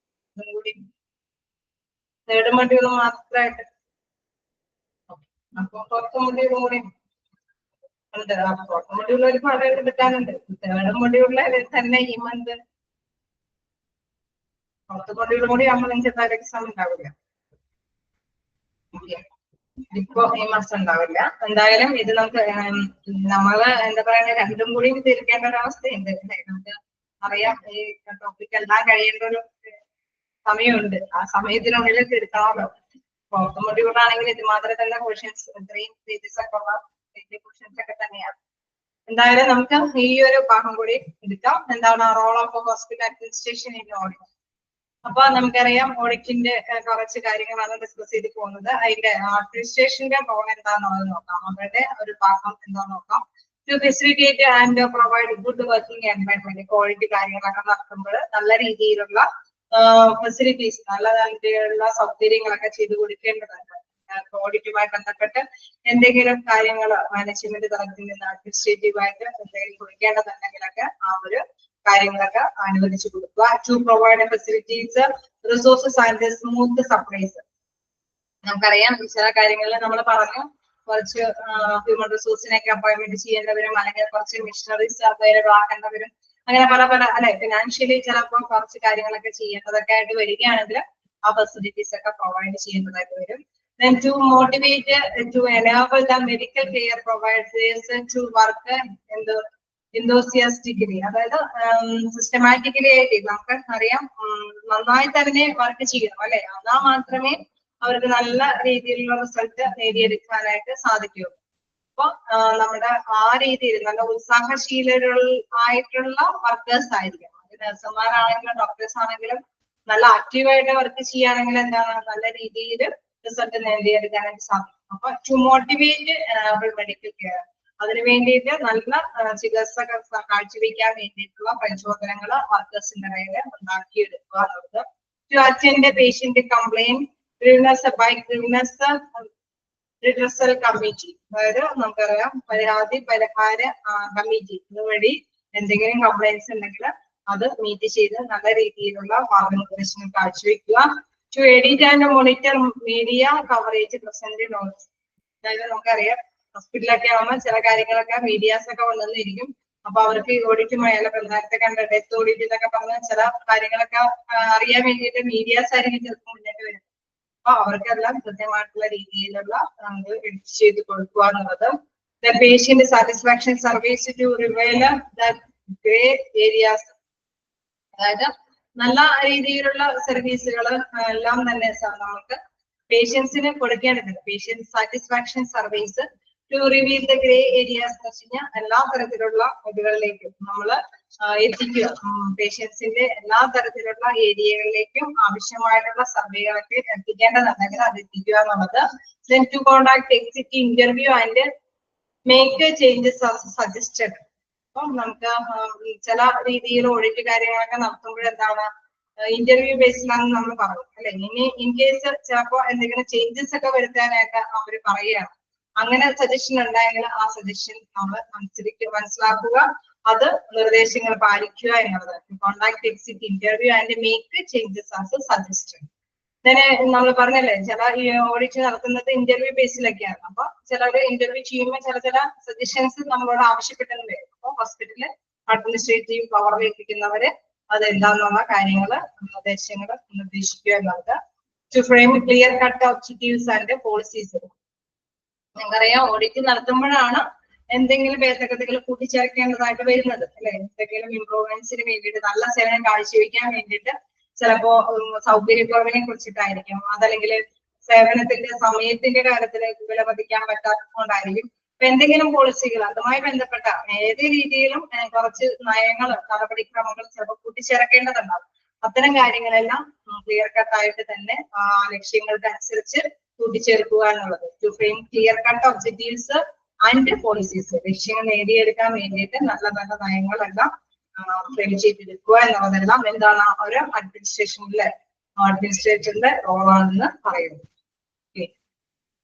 ഇതും കൂടി തേർഡ് മൊഡ്യൂൾ മാത്രമായിട്ട്. അപ്പൊ പുറത്ത് മൊഡ്യൂൾ കൂടി ഉണ്ട്. പുറത്ത് മൊഡ്യൂൾ ഒരുപാട് എടുക്കാനുണ്ട്. തേർഡ് മൊഡ്യൂളിൽ തന്നെ ഈ മന്ത് പുറത്ത് മൊഡ്യൂൾ കൂടി ആകുമ്പോൾ നിങ്ങൾക്ക് എക്സാം ഉണ്ടാവില്ല. ഇപ്പൊ ഈ മാസം ഉണ്ടാവില്ല. എന്തായാലും ഇത് നമുക്ക് നമ്മള് എന്താ പറയുക രണ്ടും കൂടി തീർക്കേണ്ട ഒരു അവസ്ഥയുണ്ട്. നമുക്ക് അറിയാം ഈ ടോപ്പിക് എല്ലാം കഴിയേണ്ട ഒരു സമയമുണ്ട്. ആ സമയത്തിനുള്ളിൽ തീർക്കണമല്ലോ. പുറത്ത് മൊഡ്യൂളാണെങ്കിൽ ഇത് മാത്രമേ തന്നെ ക്വസ്റ്റ്യൻസ് ഇത്രയും പേജസ് ഒക്കെ ഉള്ള ക്വസ്റ്റ്യൻസ് ഒക്കെ തന്നെയാണ്. എന്തായാലും നമുക്ക് ഈ ഒരു ഭാഗം കൂടി എടുക്കാം. എന്താണ് role of hospital administration in audit. അപ്പൊ നമുക്കറിയാം ഓഡിറ്റിന്റെ കുറച്ച് കാര്യങ്ങളാണ് ഡിസ്കസ് ചെയ്ത് പോകുന്നത്. അതിന്റെ അഡ്മിനിസ്ട്രേഷന്റെ റോൾ എന്താണെന്നുള്ളത് നോക്കാം. അവരുടെ ഒരു ഭാഗം എന്താണെന്ന് നോക്കാം. To facilitate and provide good working environment. Quality കാര്യങ്ങളൊക്കെ നടത്തുമ്പോൾ നല്ല രീതിയിലുള്ള ഫെസിലിറ്റീസ്, നല്ല രീതിയിലുള്ള സൗകര്യങ്ങളൊക്കെ ചെയ്തു കൊടുക്കേണ്ടതുണ്ട്. ഓഡിറ്റുമായി ബന്ധപ്പെട്ട് എന്തെങ്കിലും കാര്യങ്ങൾ മാനേജ്മെന്റ് തലത്തിൽ നിന്ന് അഡ്മിനിസ്ട്രേറ്റീവായിട്ട് എന്തെങ്കിലും കൊടുക്കേണ്ടതുണ്ടെങ്കിലൊക്കെ ആ ഒരു കാര്യങ്ങളൊക്കെ അനുവദിച്ചു കൊടുക്കുക. To provide facilities, resources and smooth supplies. നമുക്കറിയാം ചില കാര്യങ്ങളിൽ നമ്മൾ പറഞ്ഞു കുറച്ച് ഹ്യൂമൻ റിസോഴ്സിനൊക്കെ അപ്പോയിന്റ്മെന്റ് ചെയ്യേണ്ടവരും അല്ലെങ്കിൽ കുറച്ച് മിഷണറീസ് അവൈലബിൾ ആക്കേണ്ടവരും അങ്ങനെ പല പല അല്ലെ ഫിനാൻഷ്യലി ചിലപ്പോൾ കുറച്ച് കാര്യങ്ങളൊക്കെ ചെയ്യേണ്ടതൊക്കെ ആയിട്ട് വരികയാണെങ്കിൽ ആ ഫെസിലിറ്റീസ് ഒക്കെ പ്രൊവൈഡ് ചെയ്യേണ്ടതായിട്ട് വരും. Then to motivate to enable the medical care providers to work in the enthusiastically, അതായത് സിസ്റ്റമാറ്റിക്കലി ആയിട്ട് നമുക്ക് അറിയാം നന്നായി തന്നെ വർക്ക് ചെയ്യണം അല്ലെ. എന്നാൽ മാത്രമേ അവർക്ക് നല്ല രീതിയിലുള്ള റിസൾട്ട് നേടിയെടുക്കാനായിട്ട് സാധിക്കൂ. അപ്പൊ നമ്മുടെ ആ രീതിയിൽ നല്ല ഉത്സാഹശീലകൾ ആയിട്ടുള്ള വർക്കേഴ്സ് ആയിരിക്കും. നഴ്സുമാരാണെങ്കിലും ഡോക്ടേഴ്സ് ആണെങ്കിലും നല്ല ആക്റ്റീവായിട്ട് വർക്ക് ചെയ്യുകയാണെങ്കിൽ എന്താണ് നല്ല രീതിയിൽ റിസൾട്ട് നേടിയെടുക്കാനായിട്ട് സാധിക്കും. അപ്പൊ ടു മോട്ടിവേറ്റ് മെഡിക്കൽ കെയർ, അതിനു വേണ്ടിയിട്ട് നല്ല ചികിത്സ കാഴ്ചവെക്കാൻ വേണ്ടിയിട്ടുള്ള പ്രചോദനങ്ങൾ വർക്കേഴ്സിന്റെ കയ്യിൽ ഉണ്ടാക്കിയെടുക്കുക എന്നുള്ളത്. To attend patient complaint by redressal committee, അതായത് നമുക്കറിയാം പരാതി പരിഹാര കമ്മിറ്റി ഇതുവഴി എന്തെങ്കിലും കംപ്ലൈന്റ്സ് ഉണ്ടെങ്കിൽ അത് മീറ്റ് ചെയ്ത് നല്ല രീതിയിലുള്ള മാർഗനിർദ്ദേശങ്ങൾ കാഴ്ചവെക്കുക. To edit and monitor media coverage present notes, അതായത് നമുക്കറിയാം ഹോസ്പിറ്റലൊക്കെ ആവുമ്പോൾ ചില കാര്യങ്ങളൊക്കെ മീഡിയാസ് ഒക്കെ വന്നിരിക്കും. അപ്പൊ അവർക്ക് ഓഡിറ്റുമായി നേരത്തെ കണ്ട ഡെത്ത് ഓഡിറ്റ് എന്നൊക്കെ പറഞ്ഞ ചില കാര്യങ്ങളൊക്കെ അറിയാൻ വേണ്ടിയിട്ട് മീഡിയാസ് ആയിരിക്കും ചിലപ്പോൾ മുന്നേറ്റ് വരും. അപ്പൊ അവർക്കെല്ലാം കൃത്യമായിട്ടുള്ള രീതിയിലുള്ള എഡിറ്റ് ചെയ്ത് കൊടുക്കുക എന്നുള്ളത്. Patient satisfaction service to reveal the grey areas, അതായത് നല്ല രീതിയിലുള്ള സർവീസുകൾ എല്ലാം തന്നെ നമുക്ക് പേഷ്യൻസിന് കൊടുക്കേണ്ടതുണ്ട്. Patient satisfaction service to reveal the grey areas എന്ന് വെച്ച് കഴിഞ്ഞാൽ എല്ലാ തരത്തിലുള്ള ഇതുകളിലേക്കും നമ്മൾ എത്തിക്കുക. പേഷ്യൻസിന്റെ എല്ലാ തരത്തിലുള്ള ഏരിയകളിലേക്കും ആവശ്യമായിട്ടുള്ള സർവേകളൊക്കെ എത്തിക്കേണ്ടതുണ്ടെങ്കിൽ അത് എത്തിക്കുക എന്നുള്ളത്. Then to contact exit interview and make changes suggested. അപ്പം നമുക്ക് ചില രീതിയിൽ ഓഡിറ്റ് കാര്യങ്ങളൊക്കെ നടത്തുമ്പോൾ എന്താണ് ഇന്റർവ്യൂ ബേസിലാണെന്ന് നമ്മൾ പറയും അല്ലെ. ഇനി ഇൻ കേസ് ചിലപ്പോൾ എന്തെങ്കിലും ചേഞ്ചസ് ഒക്കെ വരുത്താനായിട്ട് അവർ പറയുകയാണ്. അങ്ങനെ സജഷൻ ഉണ്ടായെങ്കിൽ ആ സജഷൻ നമ്മൾ മനസ്സിലാക്കുക, അത് നിർദ്ദേശങ്ങൾ പാലിക്കുക എന്നുള്ളത്. Contact exit interview and make changes as suggested. തന്നെ നമ്മൾ പറഞ്ഞല്ലേ ചില ഈ ഓഡിറ്റ് നടത്തുന്നത് ഇന്റർവ്യൂ ബേസിലൊക്കെയാണ്. അപ്പൊ ചിലർ ഇന്റർവ്യൂ ചെയ്യുമ്പോൾ ചില സജഷൻസ് നമ്മളോട് ആവശ്യപ്പെട്ടെന്ന് വരും. അപ്പൊ ഹോസ്പിറ്റലിൽ അഡ്മിനിസ്ട്രേറ്റീവ് പവറിലേപ്പിക്കുന്നവര് അതെന്താന്നുള്ള കാര്യങ്ങള് നിർദ്ദേശങ്ങൾ നിർദ്ദേശിക്കുക എന്നുള്ളത്. To frame clear cut objectives and policies, നിങ്ങൾക്കറിയാം ഓഡിറ്റ് നടത്തുമ്പോഴാണ് എന്തെങ്കിലും ഭേദഗതികൾ കൂട്ടിച്ചേർക്കേണ്ടതായിട്ട് വരുന്നത് അല്ലെ. എന്തെങ്കിലും ഇംപ്രൂവ്മെന്റ്സിന് വേണ്ടിയിട്ട് നല്ല സേവനം കാഴ്ചവെക്കാൻ വേണ്ടിയിട്ട് ചിലപ്പോ സൗകര്യക്കുറവിനെ കുറിച്ചിട്ടായിരിക്കും, അതല്ലെങ്കിൽ സേവനത്തിന്റെ സമയത്തിന്റെ കാര്യത്തിൽ വിലമതിക്കാൻ പറ്റാത്തതുകൊണ്ടായിരിക്കും. അപ്പൊ എന്തെങ്കിലും പോളിസികൾ അതുമായി ബന്ധപ്പെട്ട ഏത് രീതിയിലും കുറച്ച് നയങ്ങൾ നടപടിക്രമങ്ങൾ ചിലപ്പോൾ കൂട്ടിച്ചേർക്കേണ്ടതുണ്ടാവും. അത്തരം കാര്യങ്ങളെല്ലാം ക്ലിയർ കട്ട് ആയിട്ട് തന്നെ ആ ലക്ഷ്യങ്ങൾക്ക് അനുസരിച്ച് കൂട്ടിച്ചേർക്കുക എന്നുള്ളത്. To frame clear cut objectives and policies, ലക്ഷ്യങ്ങൾ നേടിയെടുക്കാൻ വേണ്ടിയിട്ട് നല്ല നല്ല നയങ്ങളെല്ലാം ഫ്രെയിം ചെയ്തെടുക്കുക എന്നുള്ളതെല്ലാം എന്താണ് ഒരു അഡ്മിനിസ്ട്രേറ്ററിന്റെ റോളാണെന്ന് പറയുന്നത്.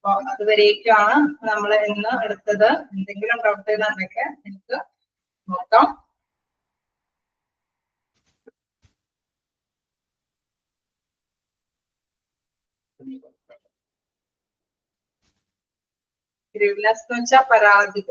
അപ്പൊ അതുവരേക്കാണ് നമ്മൾ ഇന്ന് എടുത്തത്. എന്തെങ്കിലും ഡൗട്ട് ചെയ്താണ്ടൊക്കെ എനിക്ക് നോക്കാം. ഗ്രീവ്നെസ് എന്ന് വെച്ചാൽ പരാതി.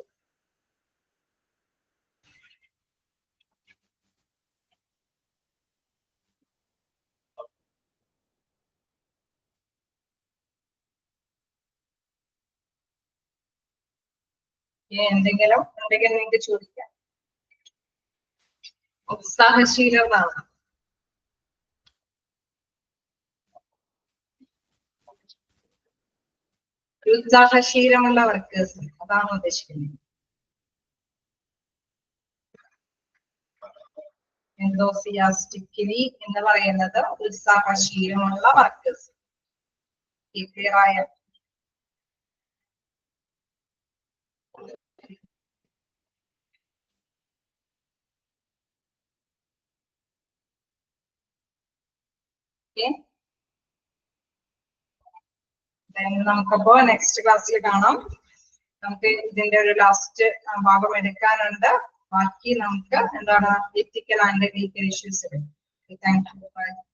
എന്തെങ്കിലും ഉണ്ടെങ്കിൽ നിങ്ങൾക്ക് ചോദിക്കാം. ഉത്സാഹശീലമാണ്. ഉത്സാഹശീലമുള്ള വർക്കേഴ്സ് അതാണ് ഉദ്ദേശിക്കുന്നത്. എന്തോസിയാസ്റ്റിക്കലി എന്ന് പറയുന്നത് ഉത്സാഹശീലമുള്ള വർക്കേഴ്സ്. ക്ലിയറായ നമുക്കപ്പോ നെക്സ്റ്റ് ക്ലാസ്സിൽ കാണാം. നമുക്ക് ഇതിന്റെ ഒരു ലാസ്റ്റ് ഭാഗം എടുക്കാനുണ്ട്. ബാക്കി നമുക്ക് എന്താണ് ethical and legal issues. Thank you.